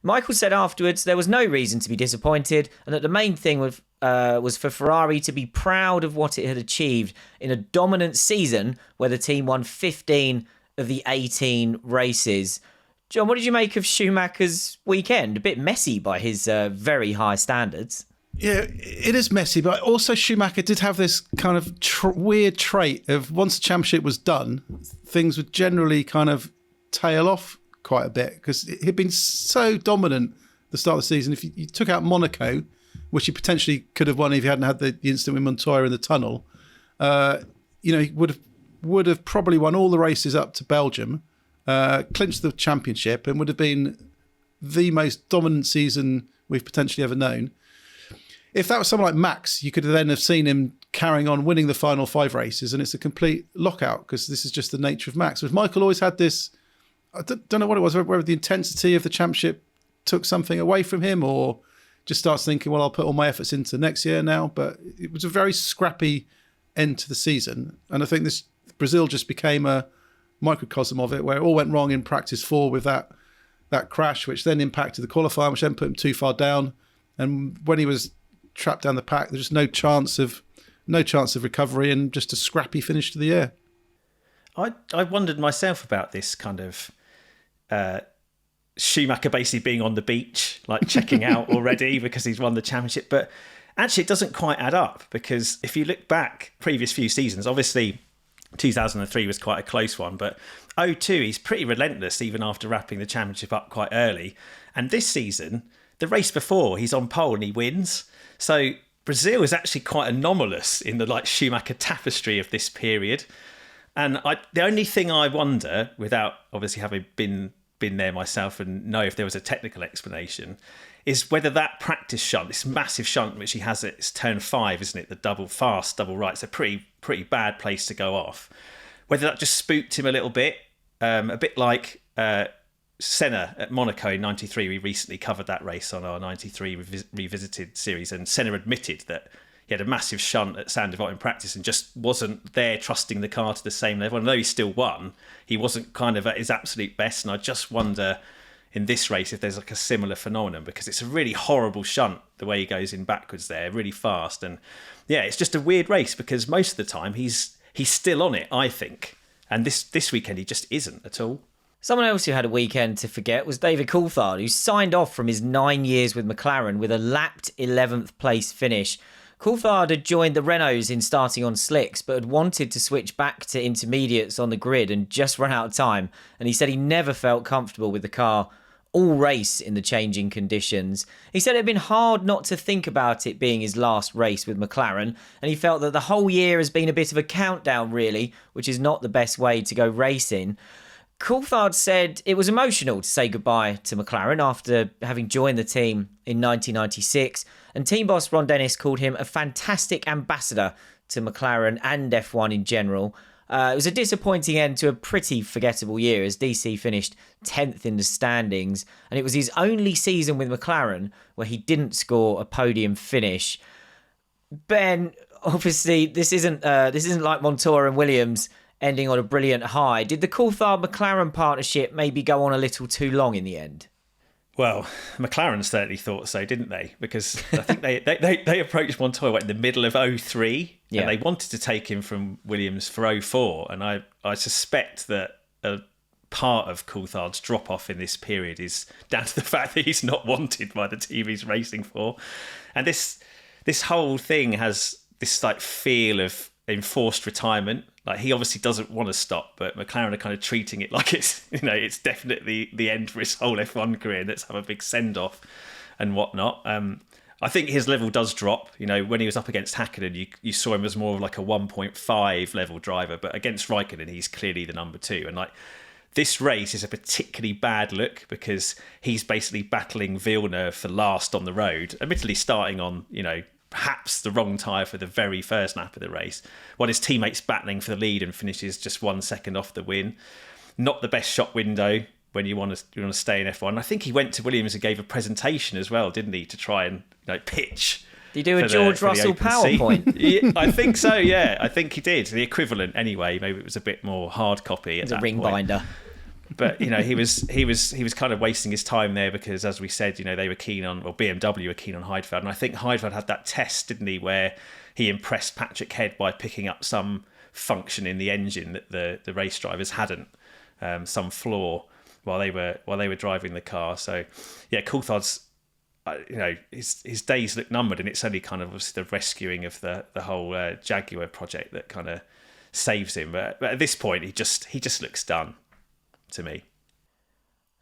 Michael said afterwards there was no reason to be disappointed and that the main thing was for Ferrari to be proud of what it had achieved in a dominant season where the team won 15 of the 18 races. John, what did you make of Schumacher's weekend? A bit messy by his very high standards. Yeah, it is messy, but also Schumacher did have this kind of weird trait of once the championship was done, things would generally kind of tail off quite a bit because he'd been so dominant at the start of the season. If you took out Monaco, which he potentially could have won if he hadn't had the incident with Montoya in the tunnel, he would have probably won all the races up to Belgium, clinched the championship, and would have been the most dominant season we've potentially ever known. If that was someone like Max, you could then have seen him carrying on winning the final 5 races, and it's a complete lockout because this is just the nature of Max. Whereas Michael always had this, I don't know what it was, whether the intensity of the championship took something away from him or just starts thinking, well, I'll put all my efforts into next year now. But it was a very scrappy end to the season. And I think Brazil just became a microcosm of it, where it all went wrong in practice 4 with that crash, which then impacted the qualifying, which then put him too far down. And when he was trapped down the pack, there's just no chance of recovery and just a scrappy finish to the year. I wondered myself about this kind of Schumacher basically being on the beach, like checking out already because he's won the championship. But actually, it doesn't quite add up because if you look back previous few seasons, obviously 2003 was quite a close one, but 2002 he's pretty relentless even after wrapping the championship up quite early. And this season, the race before, he's on pole and he wins. So Brazil is actually quite anomalous in the Schumacher tapestry of this period. And the only thing I wonder, without obviously having been there myself and know if there was a technical explanation, is whether that practice shunt, this massive shunt which he has at turn 5, isn't it? The double right. It's a pretty bad place to go off. Whether that just spooked him a little bit, a bit like Senna at Monaco in 93. We recently covered that race on our 93 Revisited series, and Senna admitted that he had a massive shunt at Saint Devote in practice and just wasn't there trusting the car to the same level. And though he still won, he wasn't kind of at his absolute best. And I just wonder in this race if there's a similar phenomenon, because it's a really horrible shunt the way he goes in backwards there, really fast. And yeah, it's just a weird race because most of the time he's still on it, I think. And this weekend he just isn't at all. Someone else who had a weekend to forget was David Coulthard, who signed off from his 9 years with McLaren with a lapped 11th place finish. Coulthard had joined the Renaults in starting on slicks, but had wanted to switch back to intermediates on the grid and just run out of time. And he said he never felt comfortable with the car all race in the changing conditions. He said it had been hard not to think about it being his last race with McLaren, and he felt that the whole year has been a bit of a countdown really, which is not the best way to go racing. Coulthard said it was emotional to say goodbye to McLaren after having joined the team in 1996, and team boss Ron Dennis called him a fantastic ambassador to McLaren and F1 in general. It was a disappointing end to a pretty forgettable year as DC finished 10th in the standings, and it was his only season with McLaren where he didn't score a podium finish. Ben, obviously this isn't like Montoya and Williams ending on a brilliant high. Did the Coulthard-McLaren partnership maybe go on a little too long in the end? Well, McLaren certainly thought so, didn't they? Because I think they approached Montoya in the middle of 2003, and they wanted to take him from Williams for 2004. And I suspect that a part of Coulthard's drop-off in this period is down to the fact that he's not wanted by the team he's racing for. And this whole thing has this feel of enforced retirement. He obviously doesn't want to stop, but McLaren are kind of treating it like it's definitely the end for his whole F1 career. Let's have a big send-off and whatnot. I think his level does drop. When he was up against Hakkinen, you saw him as more of a 1.5 level driver, but against Raikkonen, he's clearly the number 2. And this race is a particularly bad look because he's basically battling Villeneuve for last on the road, admittedly starting on, perhaps the wrong tyre for the very first lap of the race, while his teammate's battling for the lead and finishes just 1 second off the win. Not the best shot window when you want to stay in F1. I think he went to Williams and gave a presentation as well, didn't he, to try and pitch. Did he do a George Russell PowerPoint? Yeah, I think so, yeah. I think he did. The equivalent anyway. Maybe it was a bit more hard copy at that point. It was a ring binder. But he was kind of wasting his time there because, as we said, they were keen on, or BMW were keen on Heidfeld, and I think Heidfeld had that test, didn't he, where he impressed Patrick Head by picking up some function in the engine that the race drivers hadn't, some flaw while they were driving the car. So yeah, Coulthard's his days look numbered, and it's only kind of the rescuing of the whole Jaguar project that kind of saves him. But at this point, he just looks done to me.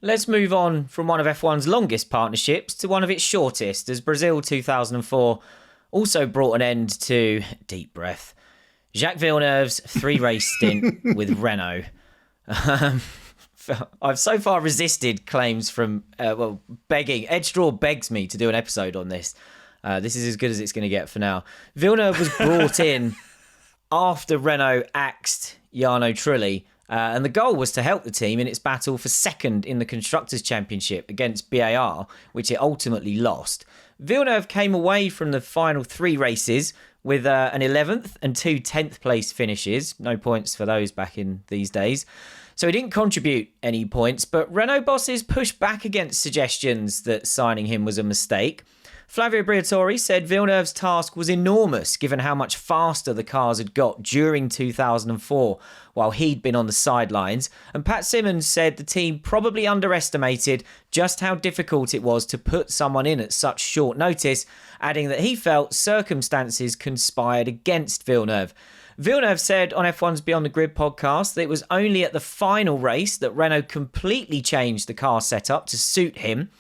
Let's move on from one of F1's longest partnerships to one of its shortest, as Brazil 2004 also brought an end to, deep breath, Jacques Villeneuve's 3-race stint with Renault. I've so far resisted claims from, begging. Ed Straw begs me to do an episode on this. This is as good as it's going to get for now. Villeneuve was brought in after Renault axed Jarno Trulli, and the goal was to help the team in its battle for second in the Constructors' Championship against BAR, which it ultimately lost. Villeneuve came away from the final 3 races with an 11th and 2 10th place finishes. No points for those back in these days. So he didn't contribute any points, but Renault bosses pushed back against suggestions that signing him was a mistake. Flavio Briatore said Villeneuve's task was enormous given how much faster the cars had got during 2004 while he'd been on the sidelines. And Pat Simmons said the team probably underestimated just how difficult it was to put someone in at such short notice, adding that he felt circumstances conspired against Villeneuve. Villeneuve said on F1's Beyond the Grid podcast that it was only at the final race that Renault completely changed the car setup to suit him.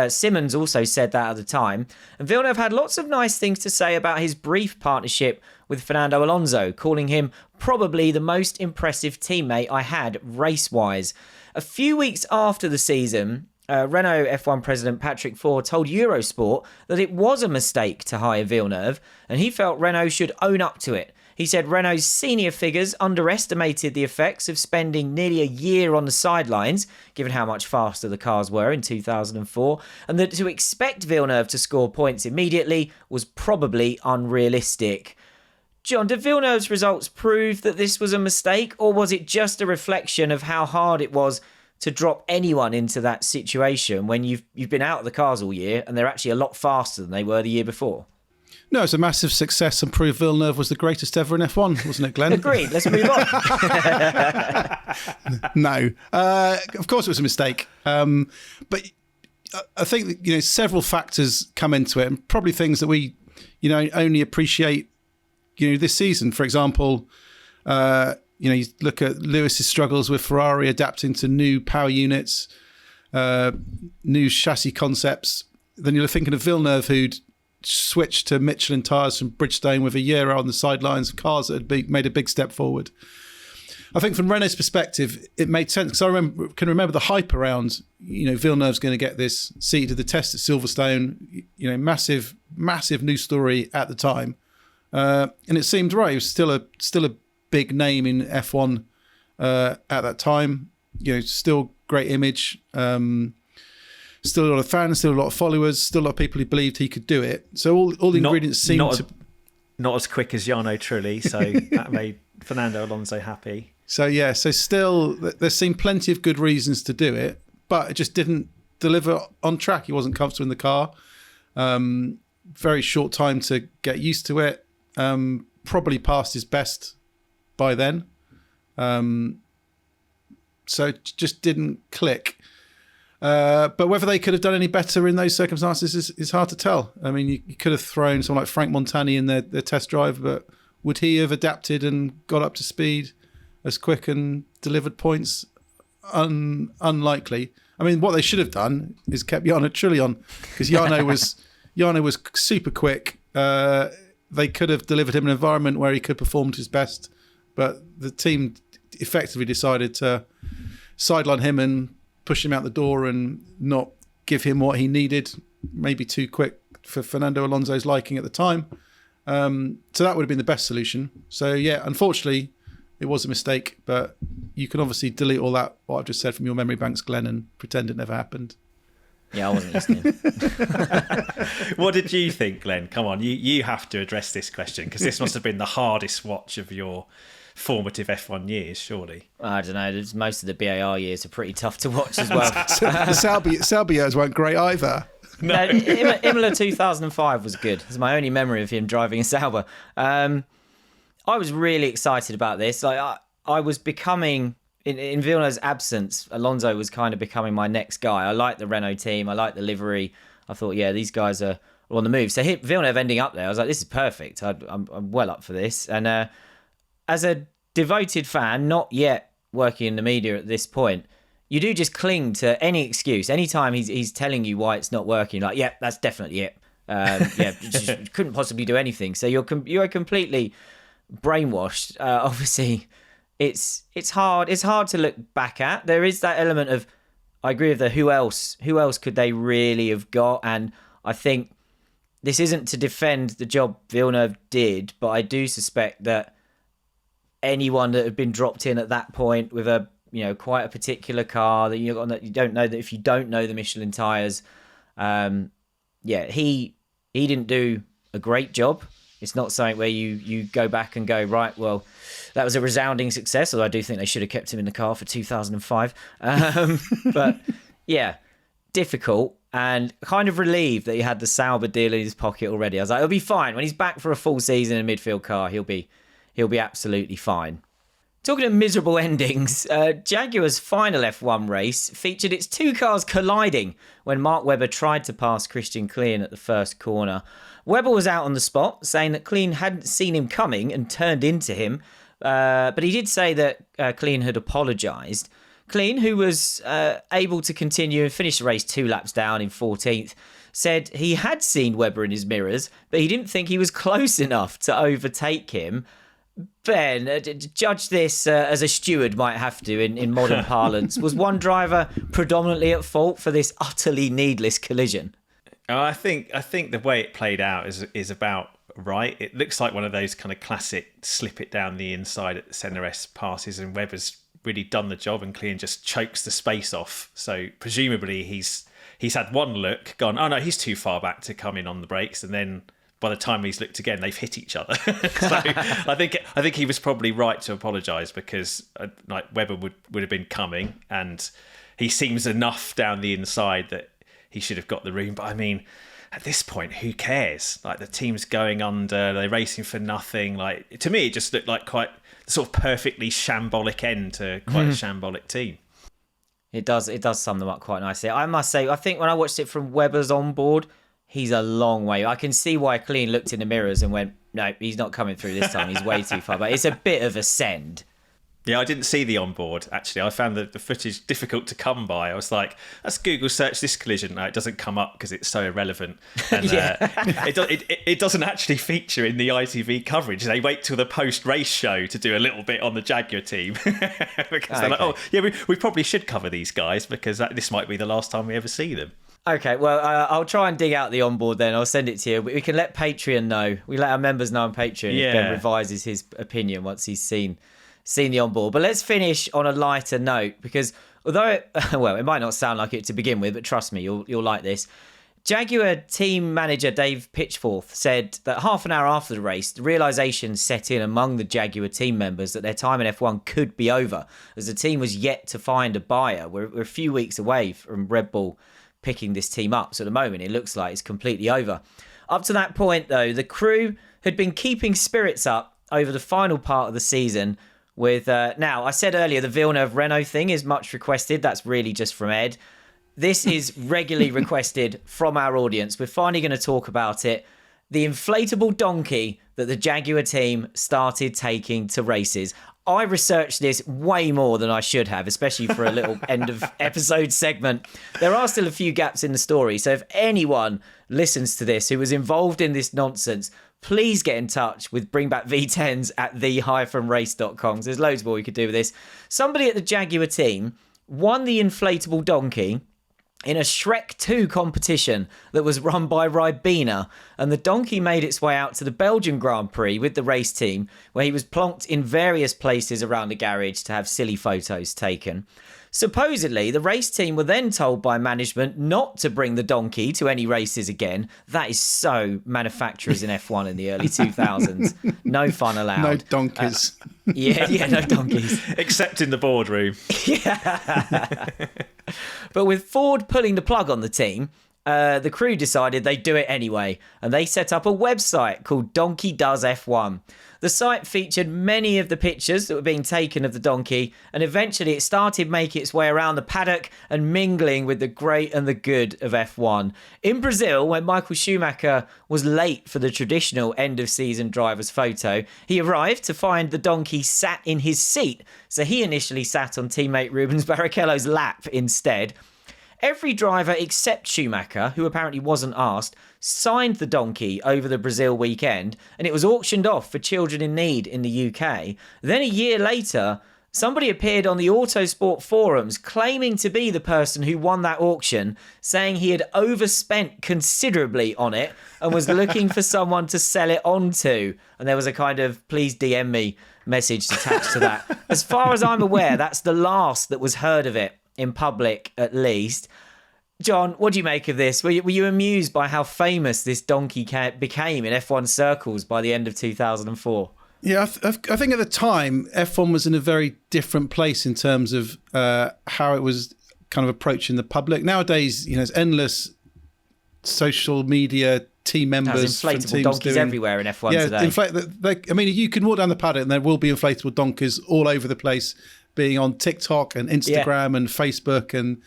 Simmons also said that at the time. And Villeneuve had lots of nice things to say about his brief partnership with Fernando Alonso, calling him probably the most impressive teammate I had race-wise. A few weeks after the season, Renault F1 president Patrick Ford told Eurosport that it was a mistake to hire Villeneuve, and he felt Renault should own up to it. He said Renault's senior figures underestimated the effects of spending nearly a year on the sidelines, given how much faster the cars were in 2004, and that to expect Villeneuve to score points immediately was probably unrealistic. John, did Villeneuve's results prove that this was a mistake, or was it just a reflection of how hard it was to drop anyone into that situation when you've been out of the cars all year and they're actually a lot faster than they were the year before? No, it's a massive success and proved Villeneuve was the greatest ever in F1, wasn't it, Glenn? Agreed. Let's move on. No, of course it was a mistake. But I think that, several factors come into it, and probably things that we, only appreciate, this season. For example, you look at Lewis's struggles with Ferrari adapting to new power units, new chassis concepts. Then you're thinking of Villeneuve, who'd switched to Michelin tyres from Bridgestone with a year on the sidelines of cars that had made a big step forward. I think from Renault's perspective, it made sense because I can remember the hype around, Villeneuve's going to get this seat to the test at Silverstone, massive new story at the time. And it seemed right. It was still a big name in F1 at that time. Still great image. Still a lot of fans, still a lot of followers, still a lot of people who believed he could do it. So all the ingredients seemed to... Not as quick as Jarno Trulli, so that made Fernando Alonso happy. So still there seemed plenty of good reasons to do it, but it just didn't deliver on track. He wasn't comfortable in the car. Very short time to get used to it. Probably past his best by then. So it just didn't click. But whether they could have done any better in those circumstances is hard to tell. I mean, you could have thrown someone like Frank Montani in their test drive, but would he have adapted and got up to speed as quick and delivered points? Unlikely. I mean, what they should have done is kept Jarno Trulli on, because Jarno was super quick. They could have delivered him an environment where he could perform to his best, but the team effectively decided to sideline him and push him out the door and not give him what he needed, maybe too quick for Fernando Alonso's liking at the time. So that would have been the best solution. So yeah, unfortunately, it was a mistake, but you can obviously delete all that, what I've just said, from your memory banks, Glenn, and pretend it never happened. Yeah, I wasn't listening. What did you think, Glenn? Come on, you have to address this question, because this must have been the hardest watch of your formative F1 years, surely. I don't know. Most of the BAR years are pretty tough to watch as well. The Sauber years weren't great either. No, Imola 2005 was good. It's my only memory of him driving a Sauber. I was really excited about this. Like I was becoming, in Villeneuve's absence, Alonso was kind of becoming my next guy. I liked the Renault team. I liked the livery. I thought, yeah, these guys are on the move. So Villeneuve ending up there, I was like, this is perfect. I'm well up for this. And as a devoted fan, not yet working in the media at this point, you do just cling to any excuse. Anytime he's telling you why it's not working, like, yeah, that's definitely it. Just couldn't possibly do anything. So you're completely brainwashed. Obviously, it's hard to look back at. There is that element of, I agree with the who else could they really have got, and I think this isn't to defend the job Villeneuve did, but I do suspect that anyone that had been dropped in at that point with a quite a particular car that you don't know, that if you don't know the Michelin tires, he didn't do a great job. It's not something where you go back and go, right, well, that was a resounding success, although I do think they should have kept him in the car for 2005. But yeah, difficult, and kind of relieved that he had the Sauber deal in his pocket already. I was like, it'll be fine. When he's back for a full season in a midfield car, he'll be absolutely fine. Talking of miserable endings, Jaguar's final F1 race featured its two cars colliding when Mark Webber tried to pass Christian Klein at the first corner. Webber was out on the spot, saying that Klein hadn't seen him coming and turned into him, but he did say that Klein had apologised. Klein, who was able to continue and finish the race 2 laps down in 14th, said he had seen Webber in his mirrors, but he didn't think he was close enough to overtake him. Ben, judge this as a steward might have to in modern parlance. Was one driver predominantly at fault for this utterly needless collision? I think the way it played out is about right. It looks like one of those kind of classic slip it down the inside at the centre S passes, and Webber's really done the job, and Klein just chokes the space off. So presumably he's had one look, gone, oh no, he's too far back to come in on the brakes, and then by the time he's looked again, they've hit each other. So I think he was probably right to apologise, because Webber would have been coming, and he seems enough down the inside that he should have got the room. But I mean, at this point, who cares? Like, the team's going under, they're racing for nothing. Like, to me, it just looked like quite sort of perfectly shambolic end to quite a shambolic team. It does sum them up quite nicely. I must say, I think when I watched it from Webber's onboard, he's a long way. I can see why Klein looked in the mirrors and went, no, he's not coming through this time. He's way too far back. It's a bit of a send. Yeah, I didn't see the onboard, actually. I found the footage difficult to come by. I was like, let's Google search this collision. No, it doesn't come up because it's so irrelevant. And it doesn't actually feature in the ITV coverage. They wait till the post-race show to do a little bit on the Jaguar team. Because they're like, oh, yeah, we probably should cover these guys, because this might be the last time we ever see them. Okay, well, I'll try and dig out the onboard then. I'll send it to you. We can let Patreon know. We let our members know on Patreon if Ben revises his opinion once he's seen the onboard. But let's finish on a lighter note, because although it might not sound like it to begin with, but trust me, you'll like this. Jaguar team manager Dave Pitchforth said that half an hour after the race, the realisation set in among the Jaguar team members that their time in F1 could be over, as the team was yet to find a buyer. We're a few weeks away from Red Bull picking this team up, so at the moment it looks like it's completely over. Up to that point, though, the crew had been keeping spirits up over the final part of the season with, now, I said earlier, the Villeneuve Renault thing is much requested. That's really just from Ed. This is regularly requested from our audience. We're finally going to talk about it. The inflatable donkey that the Jaguar team started taking to races. I researched this way more than I should have, especially for a little end of episode segment. There are still a few gaps in the story, so if anyone listens to this who was involved in this nonsense, please get in touch with bringbackv10s at the-race.com. There's loads more we could do with this. Somebody at the Jaguar team won the inflatable donkey in a Shrek 2 competition that was run by Ribena, and the donkey made its way out to the Belgian Grand Prix with the race team, where he was plonked in various places around the garage to have silly photos taken. Supposedly, the race team were then told by management not to bring the donkey to any races again. That is so manufacturers in F1 in the early 2000s. No fun allowed. No donkeys. No donkeys. Except in the boardroom. Yeah. But with Ford pulling the plug on the team, the crew decided they'd do it anyway, and they set up a website called Donkey Does F1. The site featured many of the pictures that were being taken of the donkey, and eventually it started making its way around the paddock and mingling with the great and the good of F1. In Brazil, when Michael Schumacher was late for the traditional end-of-season driver's photo, he arrived to find the donkey sat in his seat, so he initially sat on teammate Rubens Barrichello's lap instead. Every driver except Schumacher, who apparently wasn't asked, signed the donkey over the Brazil weekend, and it was auctioned off for children in need in the UK. Then a year later, somebody appeared on the Autosport forums claiming to be the person who won that auction, saying he had overspent considerably on it and was looking for someone to sell it on to. And there was a kind of please DM me message attached to that. As far as I'm aware, that's the last that was heard of it, in public at least. John, what do you make of this? Were you amused by how famous this donkey became in F1 circles by the end of 2004? Yeah, I think at the time, F1 was in a very different place in terms of how it was kind of approaching the public. Nowadays, there's endless social media team members. There's inflatable donkeys everywhere in F1 today. You can walk down the paddock and there will be inflatable donkeys all over the place, being on TikTok and Instagram and Facebook, and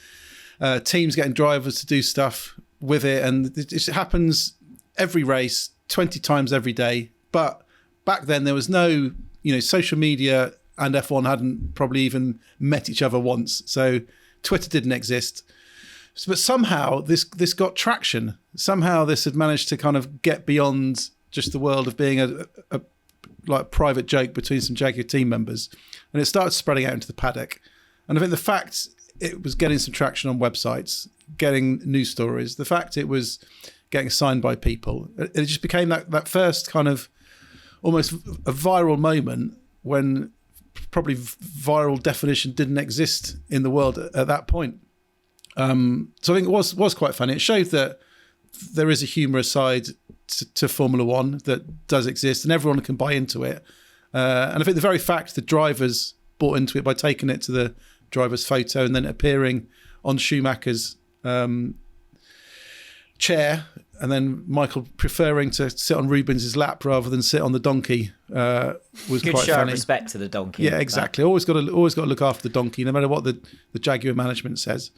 teams getting drivers to do stuff with it. And it happens every race, 20 times every day. But back then there was no, social media, and F1 hadn't probably even met each other once. So Twitter didn't exist. But somehow this got traction. Somehow this had managed to kind of get beyond just the world of being a private joke between some Jaguar team members. And it started spreading out into the paddock. And I think the fact it was getting some traction on websites, getting news stories, the fact it was getting signed by people, it just became that first kind of almost a viral moment when probably viral definition didn't exist in the world at that point. So I think it was quite funny. It showed that there is a humorous side to Formula One that does exist, and everyone can buy into it. And I think the very fact the drivers bought into it by taking it to the driver's photo and then appearing on Schumacher's chair, and then Michael preferring to sit on Rubens' lap rather than sit on the donkey was good quite show funny. Of respect to the donkey. Yeah, exactly. Always got to look after the donkey, no matter what the Jaguar management says.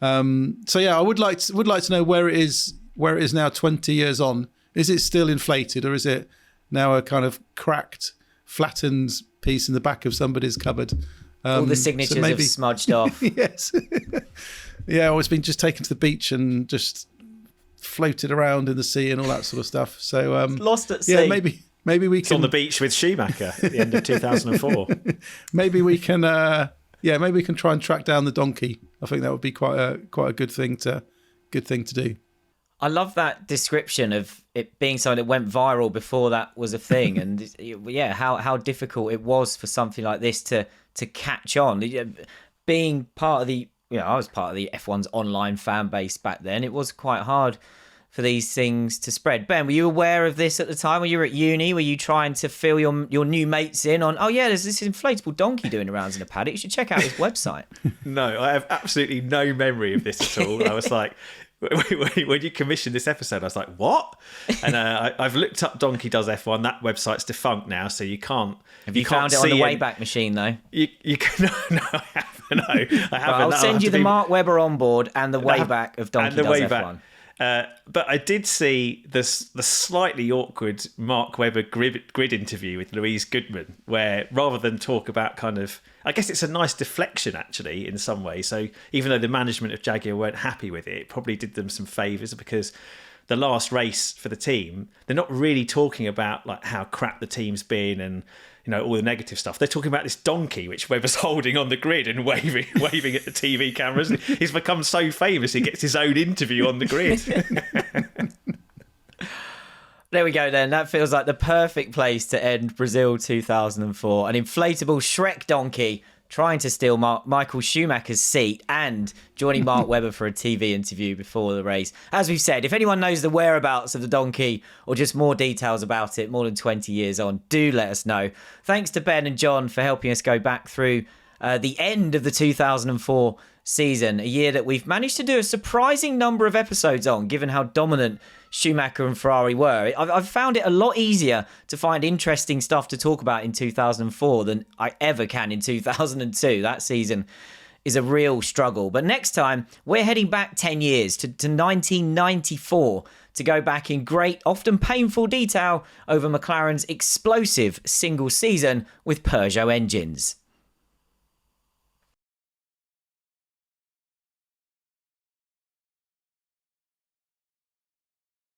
So yeah, I would like to know where it is now, 20 years on. Is it still inflated, or is it now a kind of cracked, flattened piece in the back of somebody's cupboard? All the signatures have smudged off. Yes. Yeah, or it's been just taken to the beach and just floated around in the sea and all that sort of stuff. So lost at sea. Yeah, maybe we can. It's on the beach with Schumacher at the end of 2004. Maybe we can. Maybe we can try and track down the donkey. I think that would be quite a good thing to do. I love that description of it being something that went viral before that was a thing, and how difficult it was for something like this to catch on. Being part of the, I was part of the F1's online fan base back then. It was quite hard for these things to spread. Ben, were you aware of this at the time when you were at uni? Were you trying to fill your new mates in on, there's this inflatable donkey doing around in a paddock, you should check out his website? No, I have absolutely no memory of this at all. I was like, when you commissioned this episode, I was like, what? And I've looked up Donkey Does F1. That website's defunct now, so you can't. Have you found it on the Wayback Machine, though? You can, no, I haven't. No, I haven't. I'll send you the Mark Webber onboard and the Wayback of Donkey Does F1. But I did see the slightly awkward Mark Webber grid interview with Louise Goodman, where rather than talk about kind of, I guess it's a nice deflection actually in some way. So even though the management of Jaguar weren't happy with it, it probably did them some favours, because the last race for the team, they're not really talking about like how crap the team's been and all the negative stuff. They're talking about this donkey which Webber's holding on the grid and waving at the TV cameras. He's become so famous he gets his own interview on the grid. There we go then. That feels like the perfect place to end Brazil 2004. An inflatable Shrek donkey trying to steal Michael Schumacher's seat and joining Mark Webber for a TV interview before the race. As we've said, if anyone knows the whereabouts of the donkey or just more details about it more than 20 years on, do let us know. Thanks to Ben and John for helping us go back through the end of the 2004 season, a year that we've managed to do a surprising number of episodes on, given how dominant Schumacher and Ferrari were. I've found it a lot easier to find interesting stuff to talk about in 2004 than I ever can in 2002. That season is a real struggle. But next time, we're heading back 10 years to 1994 to go back in great, often painful detail over McLaren's explosive single season with Peugeot engines.